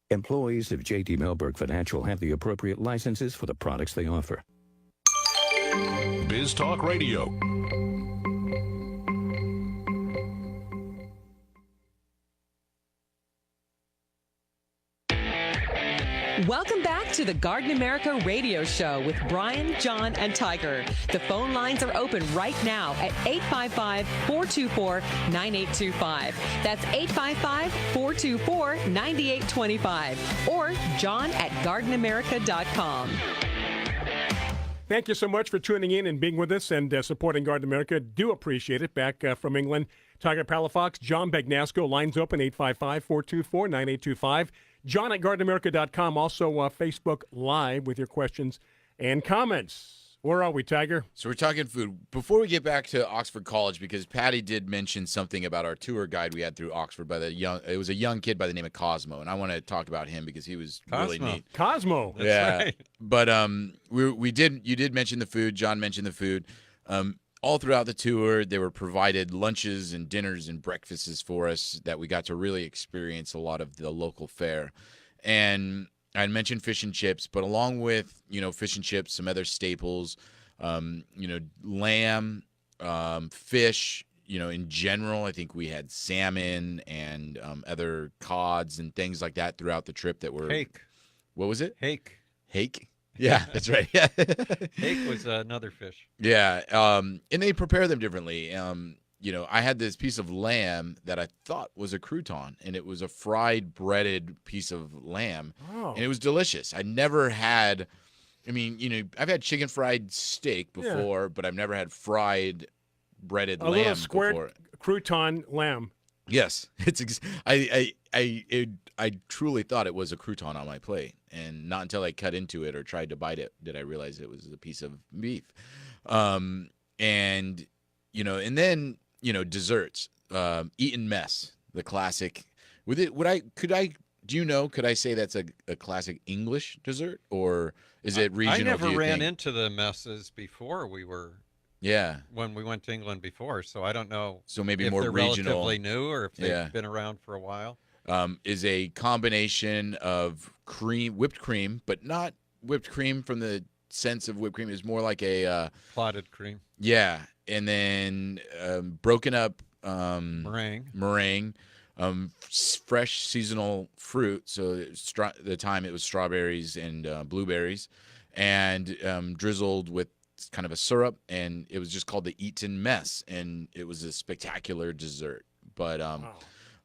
Employees of J.D. Melberg Financial have the appropriate licenses for the products they offer. Biz Talk Radio. Welcome back to the Garden America radio show with Bryan, John, and Tiger. The phone lines are open right now at 855-424-9825. That's 855-424-9825. Or John at gardenamerica.com. Thank you so much for tuning in and being with us and supporting Garden America. Do appreciate it. Back from England, Tiger Palafox, John Bagnasco, lines open, 855-424-9825. John at gardenamerica.com. Also Facebook Live with your questions and comments. Where are we, Tiger? So we're talking food. Before we get back to Oxford College, because Patty did mention something about our tour guide we had through Oxford it was a young kid by the name of Cosmo, and I want to talk about him because he was really neat. Cosmo. That's right. But you did mention the food. John mentioned the food. All throughout the tour, they were provided lunches and dinners and breakfasts for us that we got to really experience a lot of the local fare. And I mentioned fish and chips, but along with, fish and chips, some other staples, lamb, fish, in general, I think we had salmon and other cods and things like that throughout the trip that were... Hake. What was it? Hake. Hake? Yeah, that's right. Yeah. Hake was another fish. Yeah, and they prepare them differently. I had this piece of lamb that I thought was a crouton, and it was a fried, breaded piece of lamb, and it was delicious. I never had, I've had chicken fried steak before, but I've never had fried, breaded lamb little squared before. crouton lamb. Yes, I truly thought it was a crouton on my plate, and not until I cut into it or tried to bite it did I realize it was a piece of beef. And then desserts. Eton mess, the classic. With it, could I say that's a classic English dessert, or is it regional? I never ran into the messes before when we went to England before, so I don't know. So maybe if more they're regional, relatively new, or if they've been around for a while. Is a combination of whipped cream, but not whipped cream from the sense of whipped cream. It's more like a clotted cream. Yeah, and then broken up meringue, fresh seasonal fruit. So the time it was strawberries and blueberries, and drizzled with kind of a syrup, and it was just called the Eton mess, and it was a spectacular dessert. But a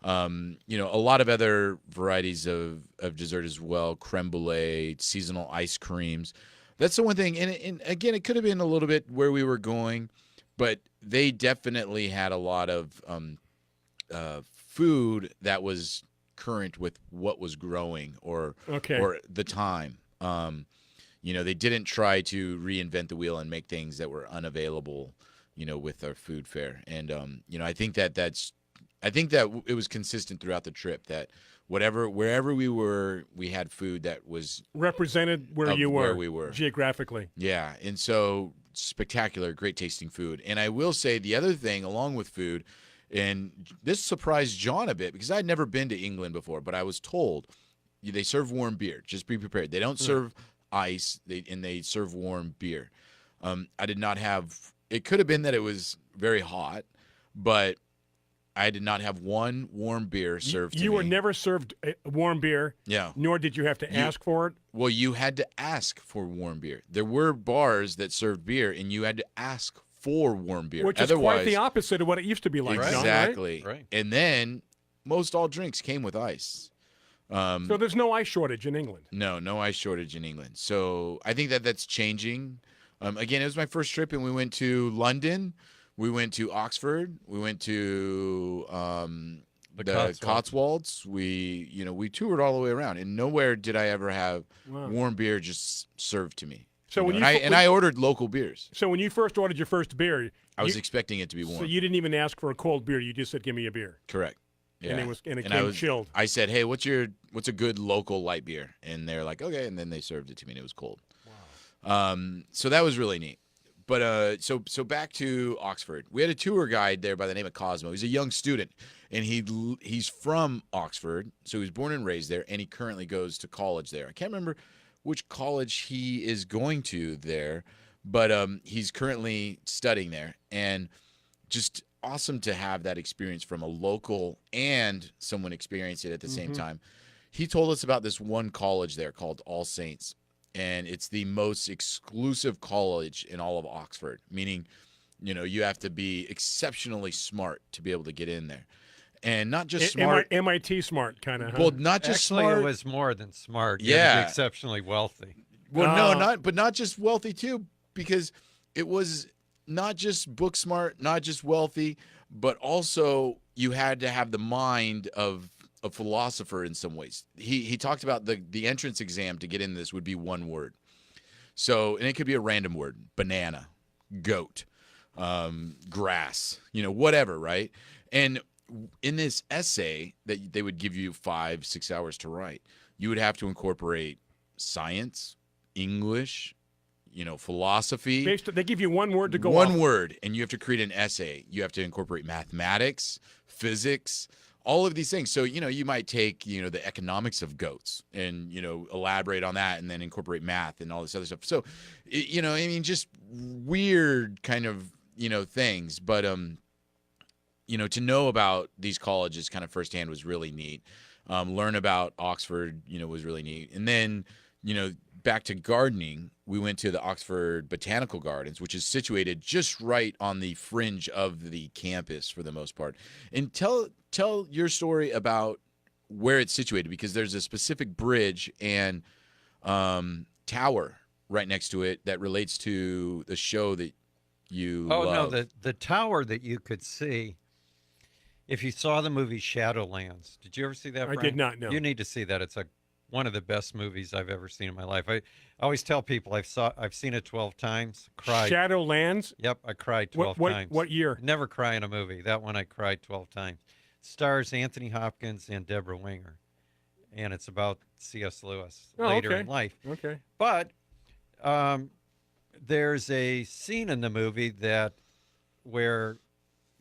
lot of other varieties of dessert as well, creme brulee, seasonal ice creams. That's the one thing, and again, it could have been a little bit where we were going, but they definitely had a lot of food that was current with what was growing or the time. They didn't try to reinvent the wheel and make things that were unavailable, with our food fare. And I think that it was consistent throughout the trip that wherever we were, we had food that was represented where we were geographically. Yeah, and so spectacular, great tasting food. And I will say the other thing along with food, and this surprised John a bit because I'd never been to England before, but I was told they serve warm beer. Just be prepared. They don't serve ice, and they serve warm beer. I did not have. It could have been that it was very hot, but I did not have one warm beer served to me. You were never served warm beer. Yeah. Nor did you have to ask for it. Well, you had to ask for warm beer. There were bars that served beer, and you had to ask for warm beer. Which is quite the opposite of what it used to be like. Exactly. John, right? And then most all drinks came with ice. So there's no ice shortage in England. No ice shortage in England. So I think that's changing. Again, it was my first trip, and we went to London. We went to Oxford. We went to the Cotswolds. We toured all the way around, and nowhere did I ever have warm beer just served to me. So I ordered local beers. So when you first ordered your first beer, I was expecting it to be warm. So you didn't even ask for a cold beer. You just said, "Give me a beer." Correct. Yeah. And it came chilled. I said, "Hey, what's a good local light beer?" And they're like, "Okay," and then they served it to me, and it was cold. Wow. So that was really neat. But so back to Oxford. We had a tour guide there by the name of Cosmo. He's a young student, and he's from Oxford, so he was born and raised there, and he currently goes to college there. I can't remember which college he is going to there, but he's currently studying there, and just awesome to have that experience from a local and someone experience it at the same time. He told us about this one college there called All Saints. And it's the most exclusive college in all of Oxford, meaning, you have to be exceptionally smart to be able to get in there. And not just smart. MIT smart, kind of. Well, not just Actually, smart. It was more than smart. You had to be exceptionally wealthy. Well, not just wealthy, too, because it was not just book smart, not just wealthy, but also you had to have the mind of a philosopher in some ways. He talked about the entrance exam to get in this would be one word. So, and it could be a random word: banana, goat, grass, whatever, right? And in this essay that they would give you 5-6 hours to write, you would have to incorporate science, English, philosophy. They give you one word to go One off. word, and you have to create an essay. You have to incorporate mathematics, physics, all of these things. So, you might take, the economics of goats and, elaborate on that and then incorporate math and all this other stuff. So, just weird kind of, things. But, to know about these colleges kind of firsthand was really neat. Learn about Oxford, was really neat. And then, back to gardening, we went to the Oxford Botanical Gardens, which is situated just right on the fringe of the campus for the most part. And tell your story about where it's situated, because there's a specific bridge and tower right next to it that relates to the show that you love. No, the tower that you could see, if you saw the movie Shadowlands, did you ever see that, Brian? I did not, no. You need to see that. It's one of the best movies I've ever seen in my life. I always tell people I've seen it 12 times. Cried. Shadowlands? Yep, I cried 12 times. What year? Never cry in a movie. That one I cried 12 times. Stars Anthony Hopkins and Deborah Winger. And it's about C.S. Lewis later in life. Okay. But there's a scene in the movie where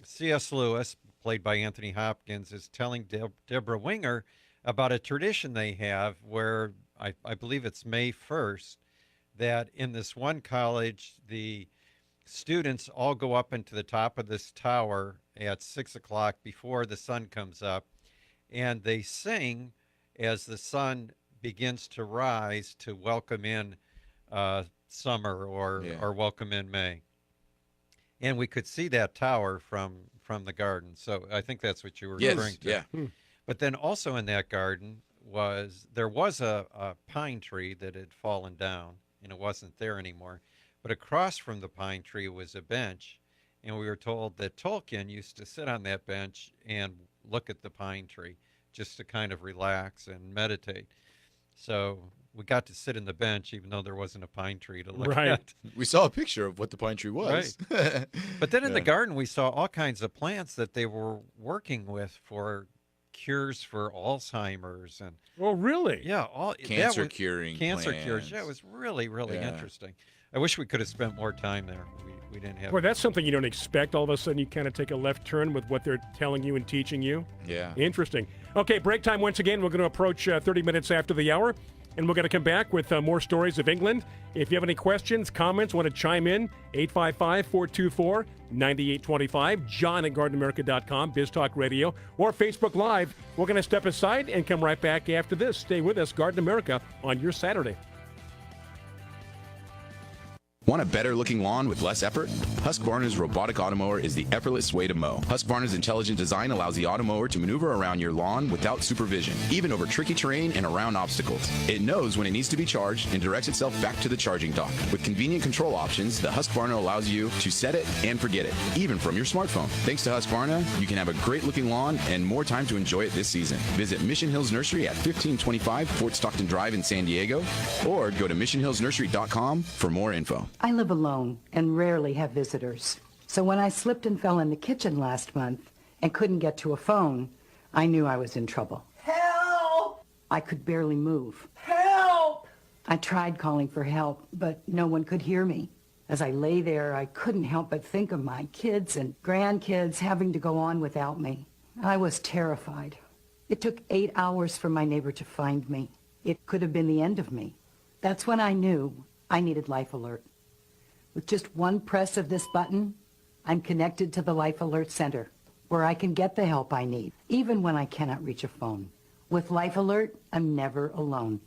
C.S. Lewis, played by Anthony Hopkins, is telling Deborah Winger about a tradition they have where I believe it's May 1st, that in this one college, the students all go up into the top of this tower at 6 o'clock before the sun comes up, and they sing as the sun begins to rise to welcome in summer or welcome in May. And we could see that tower from the garden. So I think that's what you were referring to. Yeah. But then also in that garden there was a pine tree that had fallen down, and it wasn't there anymore. But across from the pine tree was a bench, and we were told that Tolkien used to sit on that bench and look at the pine tree just to kind of relax and meditate. So we got to sit in the bench even though there wasn't a pine tree to look at. We saw a picture of what the pine tree was. Right. But then in the garden we saw all kinds of plants that they were working with for cures for Alzheimer's and really? Yeah, cancer curing cancer plants. cures. Yeah, it was really interesting. I wish we could have spent more time there. We didn't have. Well, that's something you don't expect. All of a sudden, you kind of take a left turn with what they're telling you and teaching you. Yeah. Interesting. Okay, break time once again. We're going to approach 30 minutes after the hour, and we're going to come back with more stories of England. If you have any questions, comments, want to chime in, 855-424-9825, john@gardenamerica.com, BizTalk Radio, or Facebook Live. We're going to step aside and come right back after this. Stay with us, Garden America, on your Saturday. Want a better-looking lawn with less effort? Husqvarna's robotic automower is the effortless way to mow. Husqvarna's intelligent design allows the automower to maneuver around your lawn without supervision, even over tricky terrain and around obstacles. It knows when it needs to be charged and directs itself back to the charging dock. With convenient control options, the Husqvarna allows you to set it and forget it, even from your smartphone. Thanks to Husqvarna, you can have a great-looking lawn and more time to enjoy it this season. Visit Mission Hills Nursery at 1525 Fort Stockton Drive in San Diego, or go to missionhillsnursery.com for more info. I live alone and rarely have visitors. So when I slipped and fell in the kitchen last month and couldn't get to a phone, I knew I was in trouble. Help! I could barely move. Help! I tried calling for help, but no one could hear me. As I lay there, I couldn't help but think of my kids and grandkids having to go on without me. I was terrified. It took 8 hours for my neighbor to find me. It could have been the end of me. That's when I knew I needed Life Alert. With just one press of this button, I'm connected to the Life Alert Center, where I can get the help I need, even when I cannot reach a phone. With Life Alert, I'm never alone.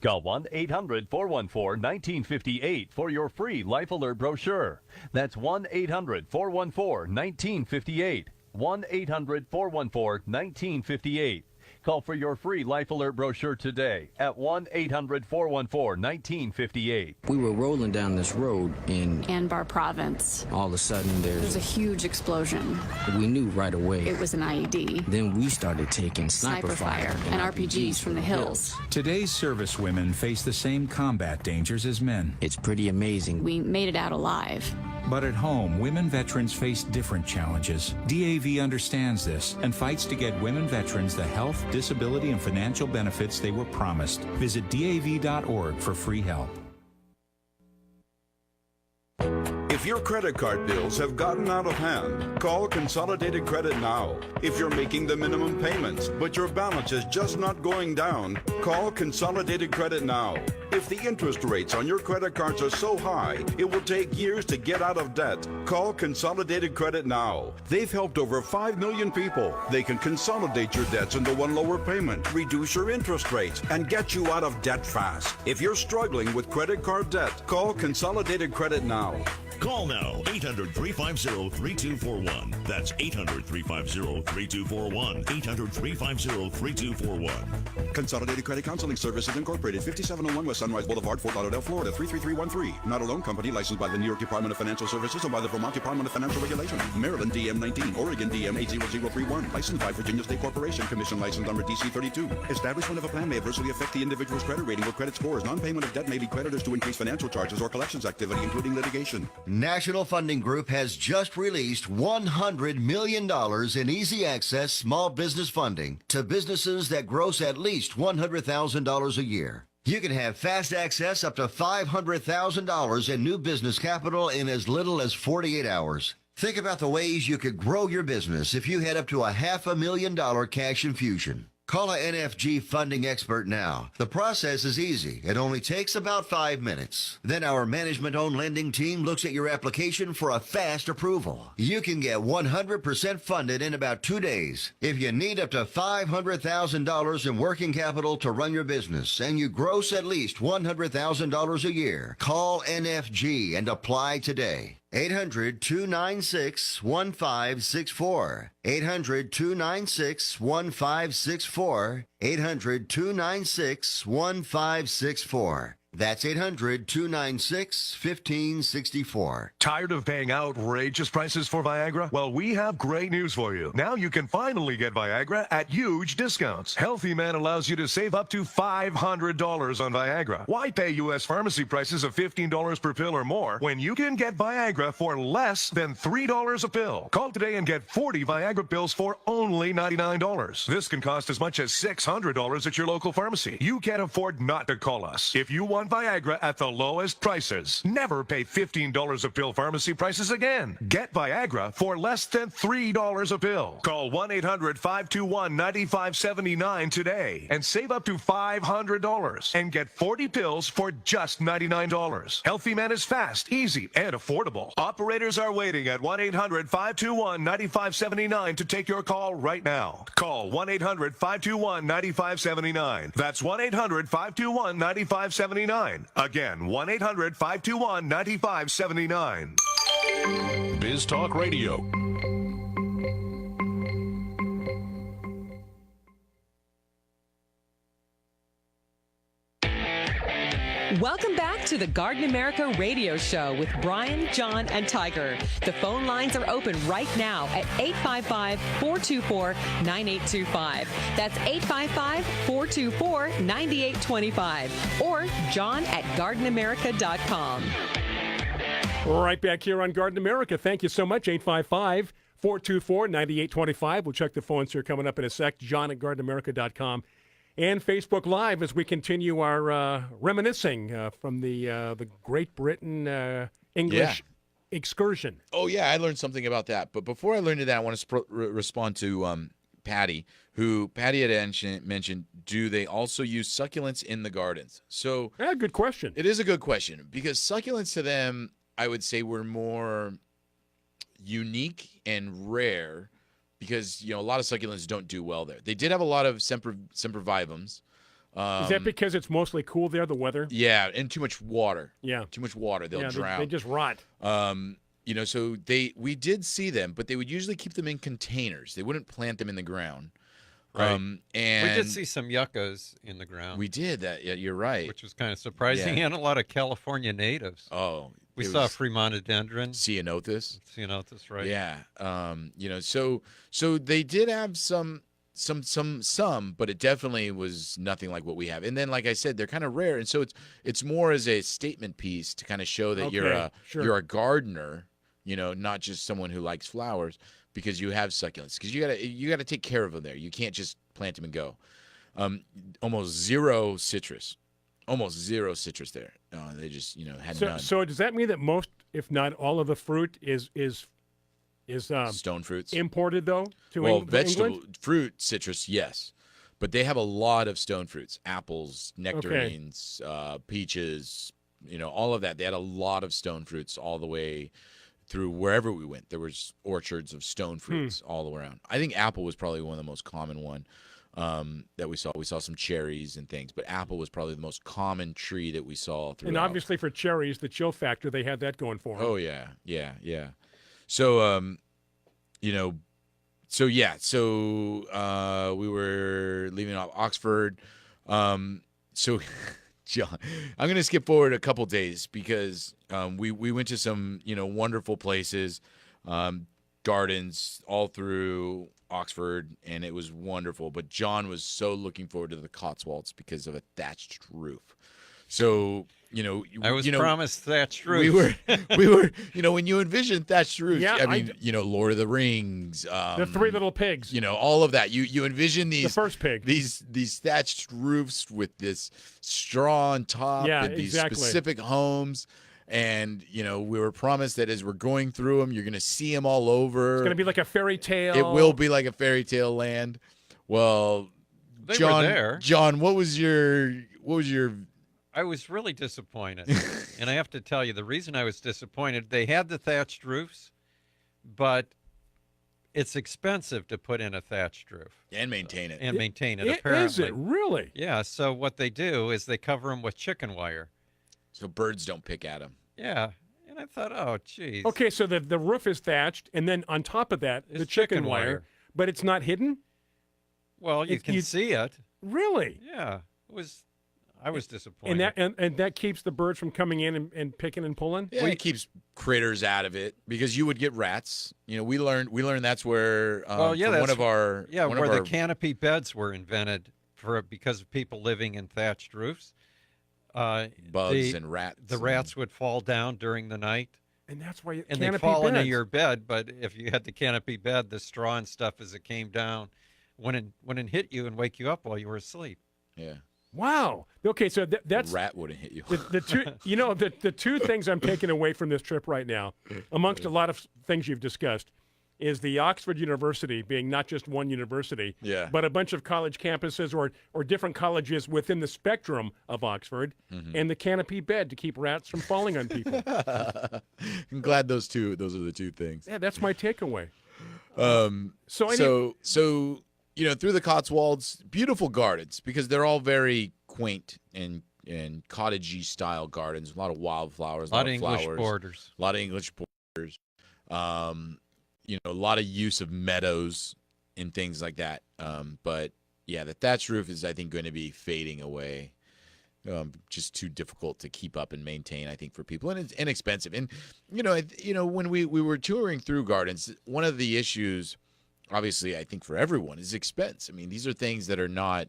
Call 1-800-414-1958 for your free Life Alert brochure. That's 1-800-414-1958. 1-800-414-1958. Call for your free Life Alert brochure today at 1-800-414-1958. We were rolling down this road in Anbar Province. All of a sudden There's a huge explosion. We knew right away. It was an IED. Then we started taking sniper fire and RPGs from the hills. Today's servicewomen face the same combat dangers as men. It's pretty amazing. We made it out alive. But at home, women veterans face different challenges. DAV understands this and fights to get women veterans the health, disability, and financial benefits they were promised. Visit DAV.org for free help. If your credit card bills have gotten out of hand, call Consolidated Credit now. If you're making the minimum payments, but your balance is just not going down, call Consolidated Credit now. If the interest rates on your credit cards are so high, it will take years to get out of debt. Call Consolidated Credit now. They've helped over 5 million people. They can consolidate your debts into one lower payment, reduce your interest rates, and get you out of debt fast. If you're struggling with credit card debt, call Consolidated Credit now. Call now, 800-350-3241. That's 800-350-3241. 800-350-3241. Consolidated Credit Counseling Services Incorporated, 5701 West Sunrise Boulevard, Fort Lauderdale, Florida, 33313. Not a loan company licensed by the New York Department of Financial Services and by the Vermont Department of Financial Regulation. Maryland DM 19, Oregon DM 80031. Licensed by Virginia State Corporation. Commission license number DC 32. Establishment of a plan may adversely affect the individual's credit rating or credit scores. Non-payment of debt may lead creditors to increase financial charges or collections activity, including litigation. National Funding Group has just released $100 million in easy access small business funding to businesses that gross at least $100,000 a year. You can have fast access up to $500,000 in new business capital in as little as 48 hours. Think about the ways you could grow your business if you had up to a $500,000 cash infusion. Call a NFG funding expert now. The process is easy. It only takes about 5 minutes. Then our management-owned lending team looks at your application for a fast approval. You can get 100% funded in about 2 days. If you need up to $500,000 in working capital to run your business and you gross at least $100,000 a year, call NFG and apply today. 800-296-1564. 800-296-1564. 800-296-1564. That's 800-296-1564. Tired of paying outrageous prices for Viagra? Well, we have great news for you. Now you can finally get Viagra at huge discounts. Healthy Man allows you to save up to $500 on Viagra. Why pay U.S. pharmacy prices of $15 per pill or more when you can get Viagra for less than $3 a pill? Call today and get 40 Viagra pills for only $99. This can cost as much as $600 at your local pharmacy. You can't afford not to call us. If you want Viagra at the lowest prices, never pay $15 a pill pharmacy prices again. Get Viagra for less than $3 a pill. Call 1-800-521-9579 today and save up to $500 and get 40 pills for just $99. Healthy Man is fast, easy, and affordable. Operators are waiting at 1-800-521-9579 to take your call right now. Call 1-800-521-9579. That's 1-800-521-9579. Again, 1-800-521-9579. Biz Talk Radio. Welcome back to the Garden America Radio Show with Bryan, John, and Tiger. The phone lines are open right now at 855-424-9825. That's 855-424-9825. Or John at GardenAmerica.com. Right back here on Garden America. Thank you so much. 855-424-9825. We'll check the phones here coming up in a sec. John at GardenAmerica.com. And Facebook Live as we continue our reminiscing from the Great Britain English excursion. Oh, yeah, I learned something about that. But before I learned that, I want to respond to Patty, who Patty had mentioned, do they also use succulents in the gardens? So yeah, good question. It is a good question because succulents to them, I would say, were more unique and rare. Because, you know, a lot of succulents don't do well there. They did have a lot of sempervivums. Is that because it's mostly cool there, the weather? Yeah, and too much water. Yeah. Too much water. They'll drown. They just rot. You know, so we did see them, but they would usually keep them in containers. They wouldn't plant them in the ground. Right. And we did see some yuccas in the ground. We did that. Yeah, you're right. Which was kind of surprising. Yeah. And a lot of California natives. Oh. We saw Fremontodendron. Ceanothus. Ceanothus, right. Yeah. You know, so they did have some, but it definitely was nothing like what we have. And then, like I said, they're kind of rare. And so it's more as a statement piece to kind of show that you're a gardener, you know, not just someone who likes flowers, because you have succulents. Because you gotta take care of them there. You can't just plant them and go. Almost zero citrus there. They just, you know, had none. So does that mean that most, if not all of the fruit is stone fruits imported though to vegetable England? Fruit, citrus, yes, but they have a lot of stone fruits: apples, nectarines, peaches. You know, all of that. They had a lot of stone fruits all the way through wherever we went. There was orchards of stone fruits all around. I think apple was probably one of the most common one. that we saw. We saw some cherries and things, but apple was probably the most common tree that we saw throughout. And obviously for cherries, the chill factor, they had that going for them. Oh, yeah. So, we were leaving off Oxford. So, John, I'm going to skip forward a couple days because we went to some, wonderful places, gardens all through Oxford, and it was wonderful. But John was so looking forward to the Cotswolds because of a thatched roof. So, I was promised thatched roofs. We were, when you envision thatched roofs, Lord of the Rings, the Three Little Pigs, all of that. You envision these the first pig, these thatched roofs with this straw on top, and these specific homes. And, we were promised that as we're going through them, you're going to see them all over. It's going to be like a fairy tale. It will be like a fairy tale land. Well, they were there. John, what was your? I was really disappointed. And I have to tell you, the reason I was disappointed, they had the thatched roofs, but it's expensive to put in a thatched roof. And maintain it. Apparently. Is it really? Yeah, so what they do is they cover them with chicken wire. So birds don't pick at them. Yeah. And I thought, oh, geez. Okay, so the roof is thatched, and then on top of that, the chicken wire. But it's not hidden? Well, you can see it. Really? Yeah. I was disappointed. And that keeps the birds from coming in and picking and pulling? Yeah, it keeps critters out of it because you would get rats. We learned that's where the canopy beds were invented because of people living in thatched roofs. Bugs and rats. The rats would fall down during the night. And that's why they'd fall into your bed. But if you had the canopy bed, the straw and stuff as it came down wouldn't hit you and wake you up while you were asleep. Yeah. Wow. Okay, so that's the rat wouldn't hit you. the two, the two things I'm taking away from this trip right now, amongst a lot of things you've discussed, is the Oxford University being not just one university, but a bunch of college campuses or different colleges within the spectrum of Oxford, and the canopy bed to keep rats from falling on people. I'm glad those are the two things. Yeah, that's my takeaway. So through the Cotswolds, beautiful gardens because they're all very quaint and cottagey style gardens. A lot of wildflowers, a lot of English flowers, borders. A lot of English borders. A lot of use of meadows and things like that. But yeah, the thatched roof is, I think, going to be fading away. Just too difficult to keep up and maintain, I think, for people, and it's inexpensive. And when we were touring through gardens, one of the issues, obviously, I think for everyone, is expense. I mean, these are things that are not,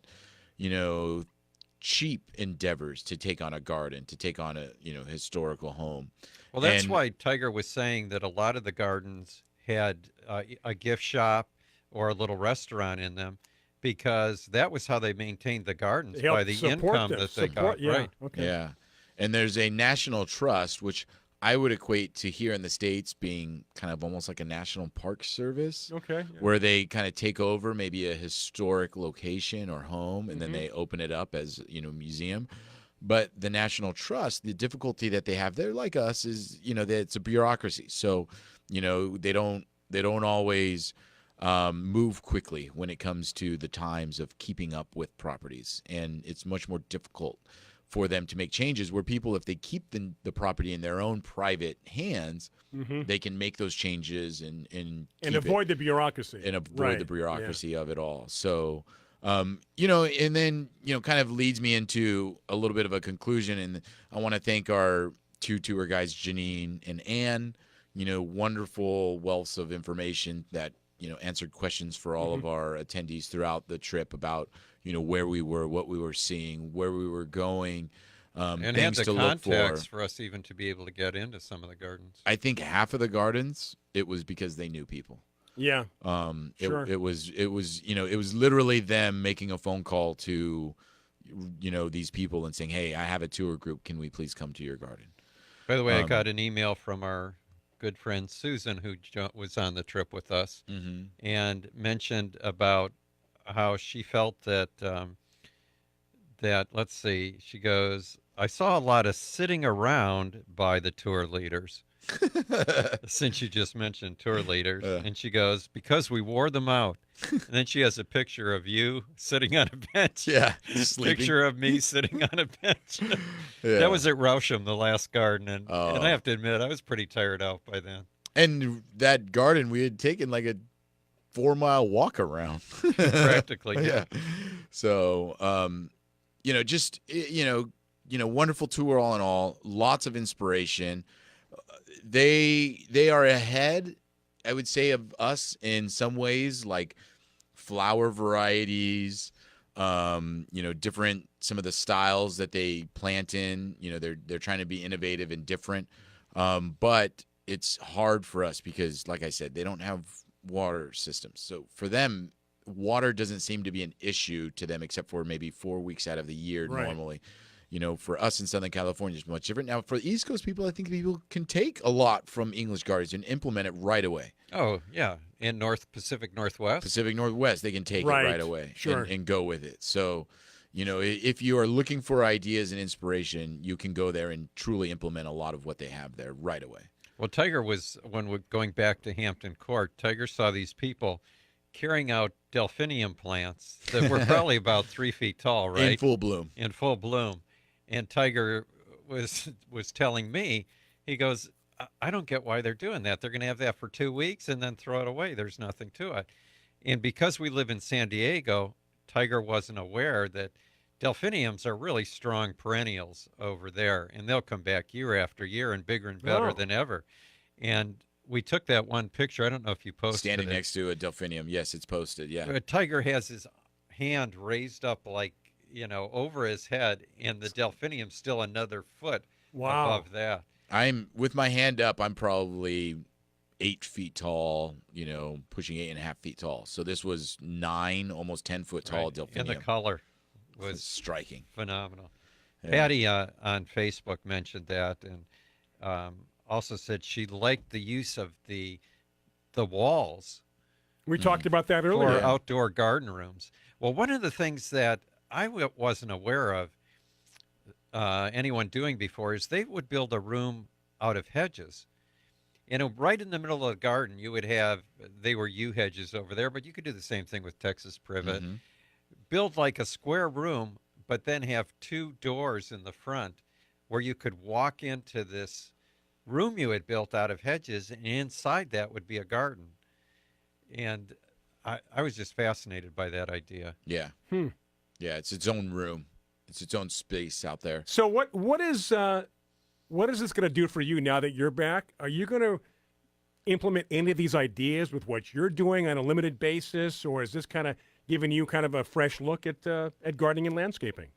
cheap endeavors to take on a garden, to take on a historical home. Well, that's why Tiger was saying that a lot of the gardens had a gift shop or a little restaurant in them, because that was how they maintained the gardens, by the income that they got. Yeah. Right. Okay. Yeah. And there's a national trust, which I would equate to here in the States being kind of almost like a national park service. Okay. Where they kind of take over maybe a historic location or home, and then they open it up as, museum. But the National Trust, the difficulty that they have there, like us, is, that it's a bureaucracy. So, they don't always move quickly when it comes to the times of keeping up with properties. And it's much more difficult for them to make changes, where people, if they keep the property in their own private hands, they can make those changes and avoid the bureaucracy. And avoid the bureaucracy of it all. So, and then, kind of leads me into a little bit of a conclusion. And I want to thank our two tour guides, Janine and Ann, wonderful wealths of information that, answered questions for all of our attendees throughout the trip about, where we were, what we were seeing, where we were going, and had things the to look contacts for us even to be able to get into some of the gardens. I think half of the gardens, it was because they knew people. Yeah. Sure. It was literally them making a phone call to, these people and saying, hey, I have a tour group. Can we please come to your garden? By the way, I got an email from our good friend Susan, who was on the trip with us, and mentioned about how she felt that, let's see, she goes, I saw a lot of sitting around by the tour leaders. Since you just mentioned tour leaders, and she goes, because we wore them out. And then she has a picture of you sitting on a bench. Yeah, sleeping. Picture of me sitting on a bench. That was at Rousham, the last garden, and I have to admit, I was pretty tired out by then. And that garden, we had taken like a 4-mile walk around. Practically, yeah. So, wonderful tour all in all. Lots of inspiration. They are ahead, I would say, of us in some ways, like flower varieties, different, some of the styles that they plant in. They're trying to be innovative and different. But it's hard for us because, like I said, they don't have water systems. So for them, water doesn't seem to be an issue to them except for maybe 4 weeks out of the year normally. For us in Southern California, it's much different. Now, for the East Coast people, I think people can take a lot from English gardens and implement it right away. Oh, yeah. In Pacific Northwest? Pacific Northwest, they can take it right away and go with it. So, if you are looking for ideas and inspiration, you can go there and truly implement a lot of what they have there right away. Well, Tiger when we're going back to Hampton Court, Tiger saw these people carrying out delphinium plants that were probably about 3 feet tall, right? In full bloom. In full bloom. And Tiger was telling me, he goes, I don't get why they're doing that. They're going to have that for 2 weeks and then throw it away. There's nothing to it. And because we live in San Diego, Tiger wasn't aware that delphiniums are really strong perennials over there, and they'll come back year after year and bigger and better than ever. And we took that one picture. I don't know if you posted it. Standing next to a delphinium. Yes, it's posted, yeah. Tiger has his hand raised up like, over his head, and the delphinium's still another foot above that. I'm with my hand up. I'm probably 8 feet tall, pushing 8.5 feet tall. So this was 9, almost 10 foot tall delphinium. And the color was striking, phenomenal. Yeah. Patty on Facebook mentioned that, and also said she liked the use of the walls. We talked about that earlier. For outdoor garden rooms. Well, one of the things that I wasn't aware of anyone doing before is they would build a room out of hedges. Right in the middle of the garden, you would have, they were yew hedges over there, but you could do the same thing with Texas privet. Mm-hmm. Build like a square room, but then have 2 doors in the front where you could walk into this room you had built out of hedges, and inside that would be a garden. And I was just fascinated by that idea. Yeah. Yeah, it's its own room. It's its own space out there. So what is this going to do for you now that you're back? Are you going to implement any of these ideas with what you're doing on a limited basis, or is this kind of giving you kind of a fresh look at gardening and landscaping?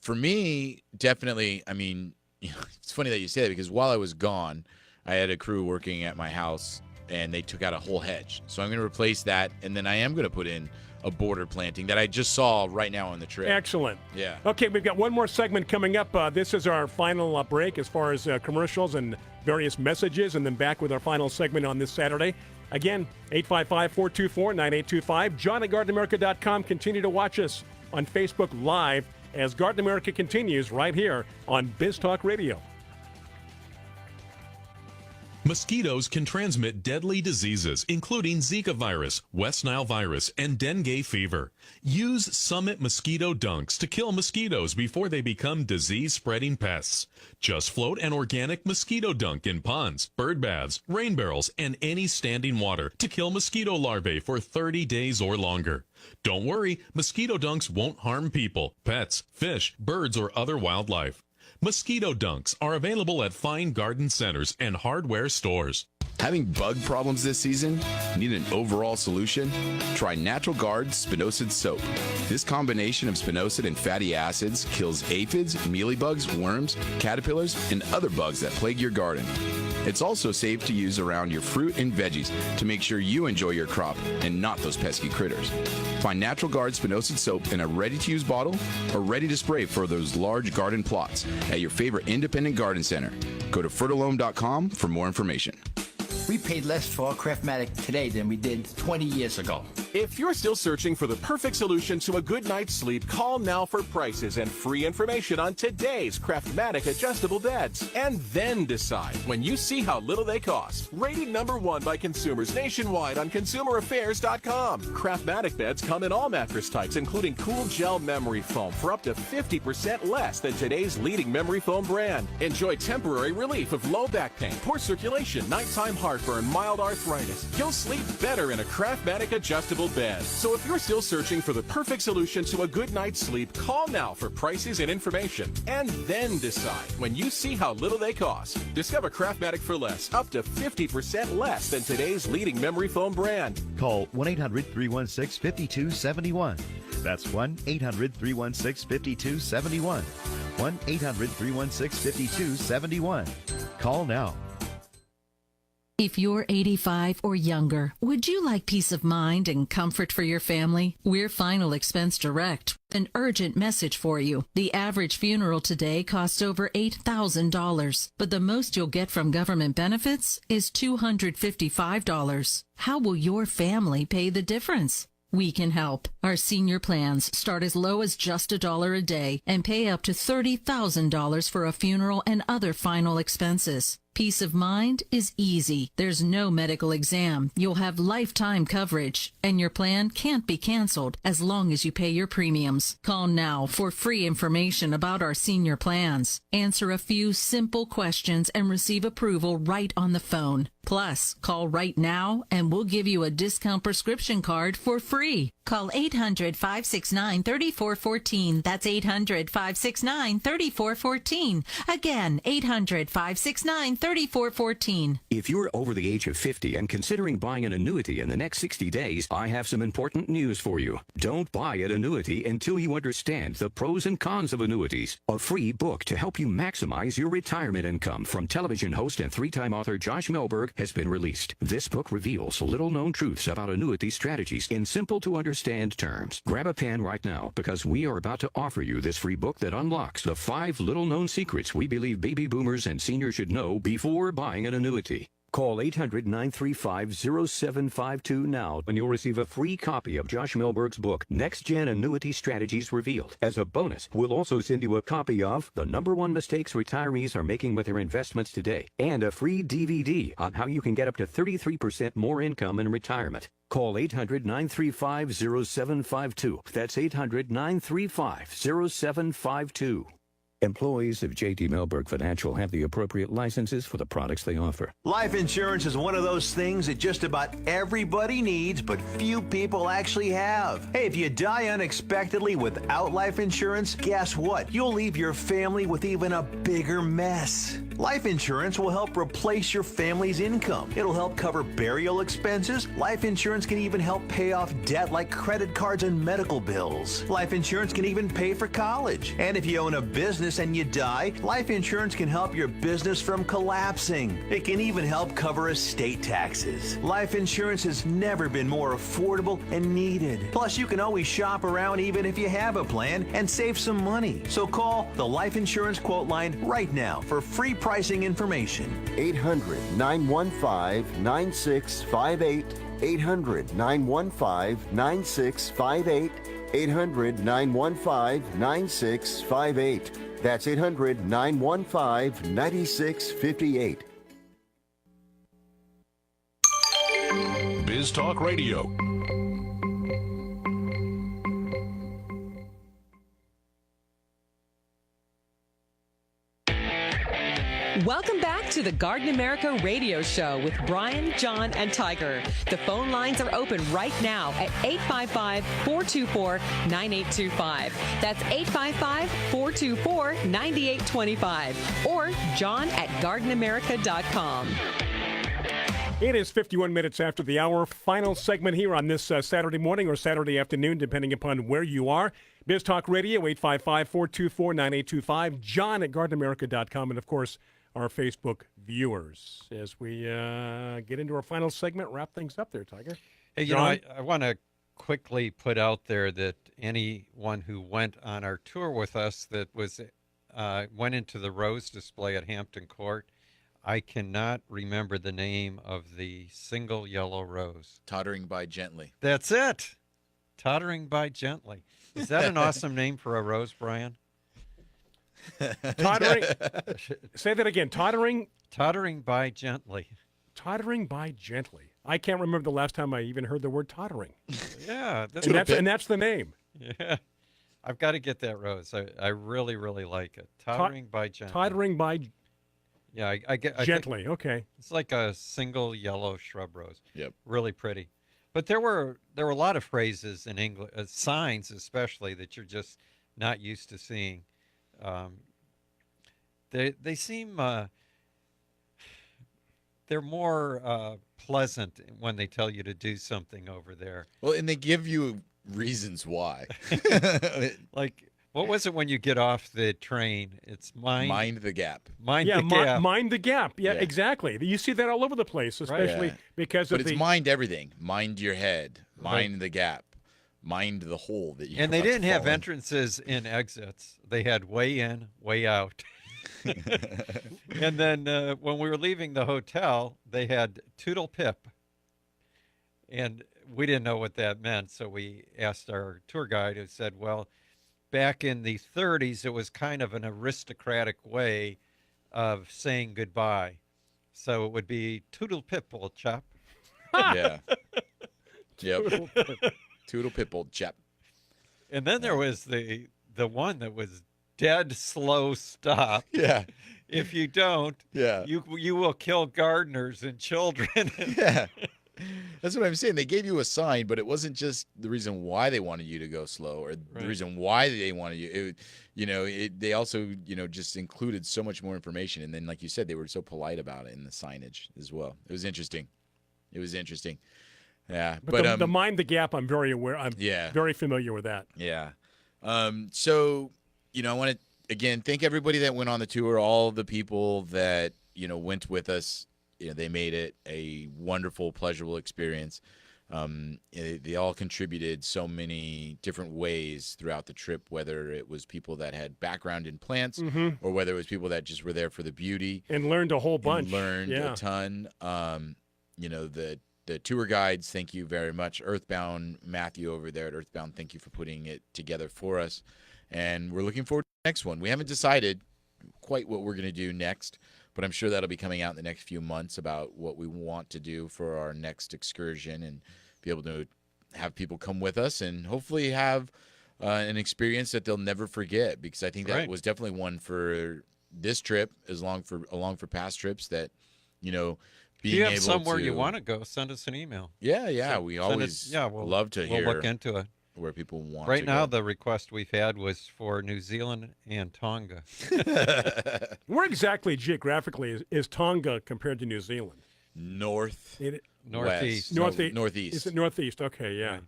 For me, definitely. I mean, it's funny that you say that because while I was gone, I had a crew working at my house, and they took out a whole hedge. So I'm going to replace that, and then I am going to put in a border planting that I just saw right now on the trip. Excellent. Yeah. Okay, we've got one more segment coming up. This is our final break as far as commercials and various messages, and then back with our final segment on this Saturday. Again, 855-424-9825. John at GardenAmerica.com. Continue to watch us on Facebook Live as Garden America continues right here on Biz Talk Radio. Mosquitoes can transmit deadly diseases, including Zika virus, West Nile virus, and dengue fever. Use Summit Mosquito Dunks to kill mosquitoes before they become disease-spreading pests. Just float an organic mosquito dunk in ponds, bird baths, rain barrels, and any standing water to kill mosquito larvae for 30 days or longer. Don't worry, mosquito dunks won't harm people, pets, fish, birds, or other wildlife. Mosquito dunks are available at fine garden centers and hardware stores. Having bug problems this season? Need an overall solution? Try Natural Guard Spinosad Soap. This combination of spinosad and fatty acids kills aphids, mealybugs, worms, caterpillars, and other bugs that plague your garden. It's also safe to use around your fruit and veggies to make sure you enjoy your crop and not those pesky critters. Find Natural Guard Spinosad Soap in a ready-to-use bottle or ready to spray for those large garden plots at your favorite independent garden center. Go to fertilome.com for more information. We paid less for our Craftmatic today than we did 20 years ago. If you're still searching for the perfect solution to a good night's sleep, call now for prices and free information on today's Craftmatic adjustable beds. And then decide when you see how little they cost. Rated #1 by consumers nationwide on consumeraffairs.com. Craftmatic beds come in all mattress types, including cool gel memory foam for up to 50% less than today's leading memory foam brand. Enjoy temporary relief of low back pain, poor circulation, nighttime heartburn, mild arthritis. You'll sleep better in a Craftmatic adjustable bed. So if you're still searching for the perfect solution to a good night's sleep, call now for prices and information. And then decide when you see how little they cost. Discover Craftmatic for less, up to 50% less than today's leading memory foam brand. Call 1-800-316-5271. That's 1-800-316-5271. 1-800-316-5271. Call now. If you're 85 or younger, would you like peace of mind and comfort for your family? We're Final Expense Direct. An urgent message for you. The average funeral today costs over $8,000, but the most you'll get from government benefits is $255. How will your family pay the difference? We can help. Our senior plans start as low as just $1 a day and pay up to $30,000 for a funeral and other final expenses. Peace of mind is easy. There's no medical exam. You'll have lifetime coverage, and your plan can't be canceled as long as you pay your premiums. Call now for free information about our senior plans. Answer a few simple questions and receive approval right on the phone. Plus, call right now and we'll give you a discount prescription card for free. Call 800-569-3414. That's 800-569-3414. Again, 800-569-3414. If you're over the age of 50 and considering buying an annuity in the next 60 days, I have some important news for you. Don't buy an annuity until you understand the pros and cons of annuities. A free book to help you maximize your retirement income from television host and 3-time author Josh Melberg has been released. This book reveals little-known truths about annuity strategies in simple-to-understand terms. Grab a pen right now because we are about to offer you this free book that unlocks the 5 little-known secrets we believe baby boomers and seniors should know before buying an annuity. Call 800-935-0752 now and you'll receive a free copy of Josh Melberg's book, Next Gen Annuity Strategies Revealed. As a bonus, we'll also send you a copy of The #1 Mistakes Retirees Are Making with Their Investments Today and a free DVD on how you can get up to 33% more income in retirement. Call 800-935-0752. That's 800-935-0752. Employees of J.D. Melberg Financial have the appropriate licenses for the products they offer. Life insurance is one of those things that just about everybody needs, but few people actually have. Hey, if you die unexpectedly without life insurance, guess what? You'll leave your family with even a bigger mess. Life insurance will help replace your family's income. It'll help cover burial expenses. Life insurance can even help pay off debt like credit cards and medical bills. Life insurance can even pay for college. And if you own a business and you die, life insurance can help your business from collapsing. It can even help cover estate taxes. Life insurance has never been more affordable and needed. Plus, you can always shop around even if you have a plan and save some money. So call the Life Insurance Quote Line right now for free pricing information. 800-915-9658. 800-915-9658. 800-915-9658. That's 800-915-9658. Biz Talk Radio. Welcome back to the Garden America Radio Show with Bryan, John, and Tiger. The phone lines are open right now at 855-424-9825. That's 855-424-9825. Or John at gardenamerica.com. It is 51 minutes after the hour. Final segment here on this Saturday morning or Saturday afternoon, depending upon where you are. Biz Talk Radio, 855-424-9825. John at gardenamerica.com. And, of course, our Facebook viewers. As we get into our final segment, wrap things up there, Tiger. Hey, you know, I want to quickly put out there that anyone who went on our tour with us that was went into the rose display at Hampton Court, I cannot remember the name of the single yellow rose. Tottering by Gently. That's it. Tottering by Gently. Is that an awesome name for a rose, Brian? Tottering. Say that again. Tottering. Tottering by Gently. Tottering by Gently. I can't remember the last time I even heard the word tottering. Yeah, and that's the name. Yeah, I've got to get that rose. I really, really like it. Tottering by Gently. Tottering by. Yeah, I get Gently. Okay. It's like a single yellow shrub rose. Yep. Really pretty. But there were a lot of phrases in English, signs especially, that you're just not used to seeing. They seem they're more pleasant when they tell you to do something over there. Well, and they give you reasons why. Like, what was it when you get off the train? It's mind the gap. Mind the gap. Mind the gap. Yeah, exactly. You see that all over the place, especially because but of it's mind everything. Mind your head. Mind the gap. Mind the hole that you. And they didn't have entrances and exits. They had way in, way out. And then when we were leaving the hotel, they had Toodle Pip. And we didn't know what that meant, so we asked our tour guide, who said, well, back in the 30s, it was kind of an aristocratic way of saying goodbye. So it would be Toodle Pip, old chap. Yeah. Yep. Toodle Pip, old chap. And then there was the one that was dead slow stop. Yeah. If you don't, you will kill gardeners and children. Yeah. That's what I'm saying. They gave you a sign, but it wasn't just the reason why they wanted you to go slow or the reason why they wanted you. They also, just included so much more information. And then, like you said, they were so polite about it in the signage as well. It was interesting. Yeah. But the mind the gap, I'm very aware. I'm very familiar with that. Yeah. So, I want to, again, thank everybody that went on the tour, all the people that, went with us. They made it a wonderful, pleasurable experience. They all contributed so many different ways throughout the trip, whether it was people that had background in plants or whether it was people that just were there for the beauty. And learned a whole bunch. Learned a ton. The tour guides, thank you very much. Earthbound, Matthew over there at Earthbound, thank you for putting it together for us. And we're looking forward to the next one. We haven't decided quite what we're going to do next, but I'm sure that'll be coming out in the next few months about what we want to do for our next excursion and be able to have people come with us and hopefully have an experience that they'll never forget, because I think that was definitely one for this trip, along for past trips that, being able to. If you have somewhere you want to go, send us an email. Yeah. We always love to hear. We'll look into it. Where people want right to now, go. the request we've had was for New Zealand and Tonga. Where exactly geographically is Tonga compared to New Zealand? Northeast. Northeast. Is it northeast? Okay, yeah.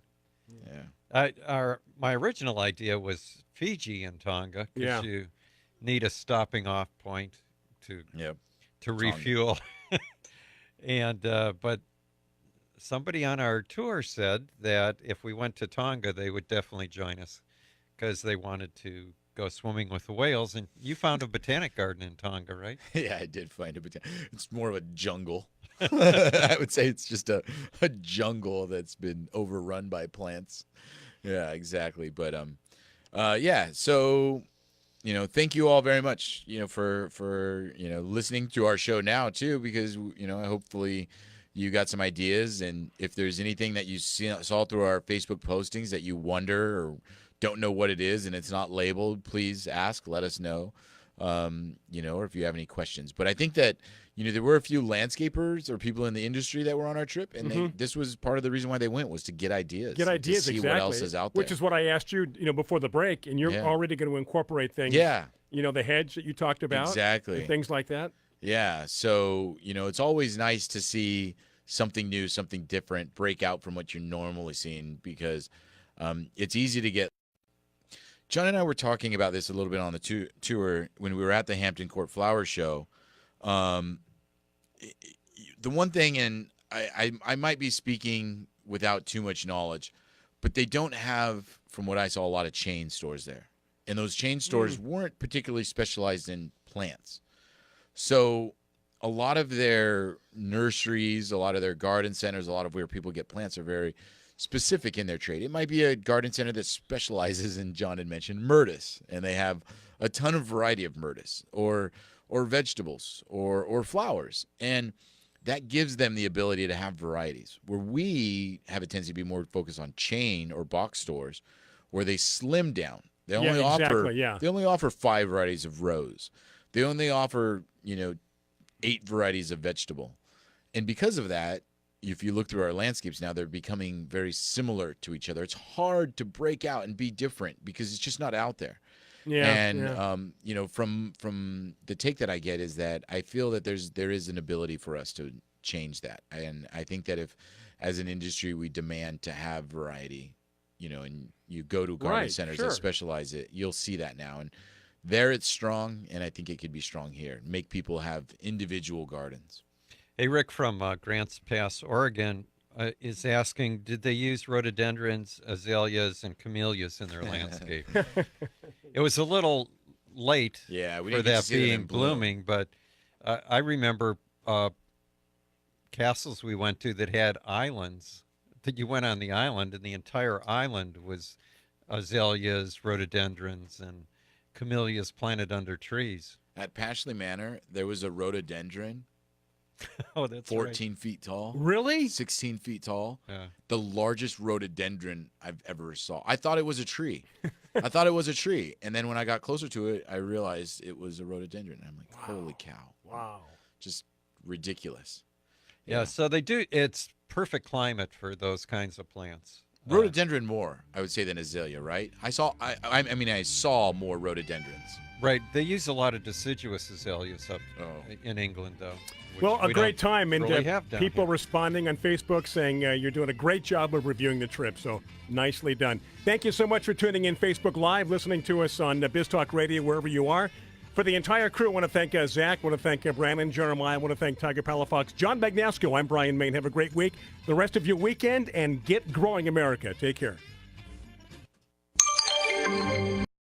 My original idea was Fiji and Tonga, because you need a stopping off point to refuel. And but somebody on our tour said that if we went to Tonga, they would definitely join us because they wanted to go swimming with the whales. And you found a botanic garden in Tonga, right? Yeah, I did find a botanic. It's more of a jungle. I would say it's just a jungle that's been overrun by plants. Yeah, exactly. But so thank you all very much, for listening to our show now too, because hopefully you got some ideas, and if there's anything that you saw through our Facebook postings that you wonder or don't know what it is and it's not labeled, please ask, let us know, or if you have any questions. But I think that, there were a few landscapers or people in the industry that were on our trip, and this was part of the reason why they went, was to get ideas. To see what else is out there. Which is what I asked you, before the break, and you're already going to incorporate things. Yeah. The hedge that you talked about. Exactly. And things like that. Yeah, so, it's always nice to see something new, something different, break out from what you're normally seeing, because it's easy to get. John and I were talking about this a little bit on the tour when we were at the Hampton Court Flower Show. The one thing, and I might be speaking without too much knowledge, but they don't have, from what I saw, a lot of chain stores there. And those chain stores weren't particularly specialized in plants. So a lot of their nurseries, a lot of their garden centers, a lot of where people get plants are very specific in their trade. It might be a garden center that specializes in, John had mentioned, myrtus, and they have a ton of variety of myrtus or vegetables or flowers. And that gives them the ability to have varieties. Where we have a tendency to be more focused on chain or box stores where they slim down. They only offer 5 varieties of rose. They only offer, 8 varieties of vegetable. And because of that, if you look through our landscapes now, they're becoming very similar to each other. It's hard to break out and be different because it's just not out there. From the take that I get is that I feel that there is an ability for us to change that. And I think that if, as an industry, we demand to have variety, and you go to garden centers that specialize it, you'll see that now. And there it's strong, and I think it could be strong here. Make people have individual gardens. Hey, Rick from Grants Pass, Oregon, is asking, did they use rhododendrons, azaleas, and camellias in their landscape? It was a little late for that being blooming, but I remember castles we went to that had islands, that you went on the island, and the entire island was azaleas, rhododendrons, and camellias planted under trees. At Pashley Manor, there was a rhododendron. Oh, that's 14 feet tall. Really? 16 feet tall. Yeah. The largest rhododendron I've ever saw. I thought it was a tree. And then when I got closer to it, I realized it was a rhododendron. I'm like, holy cow. Wow. Just ridiculous. Yeah, so they do. It's perfect climate for those kinds of plants. Rhododendron more, I would say, than azalea, right? I saw more rhododendrons. Right. They use a lot of deciduous azaleas up in England, though. Well, a great time, and people here. responding on Facebook saying you're doing a great job of reviewing the trip, so nicely done. Thank you so much for tuning in Facebook Live, listening to us on Biz Talk Radio, wherever you are. For the entire crew, I want to thank Zach, I want to thank Brandon, Jeremiah, I want to thank Tiger Palafox, John Bagnasco. I'm Bryan Main. Have a great week, the rest of your weekend, and get growing, America. Take care.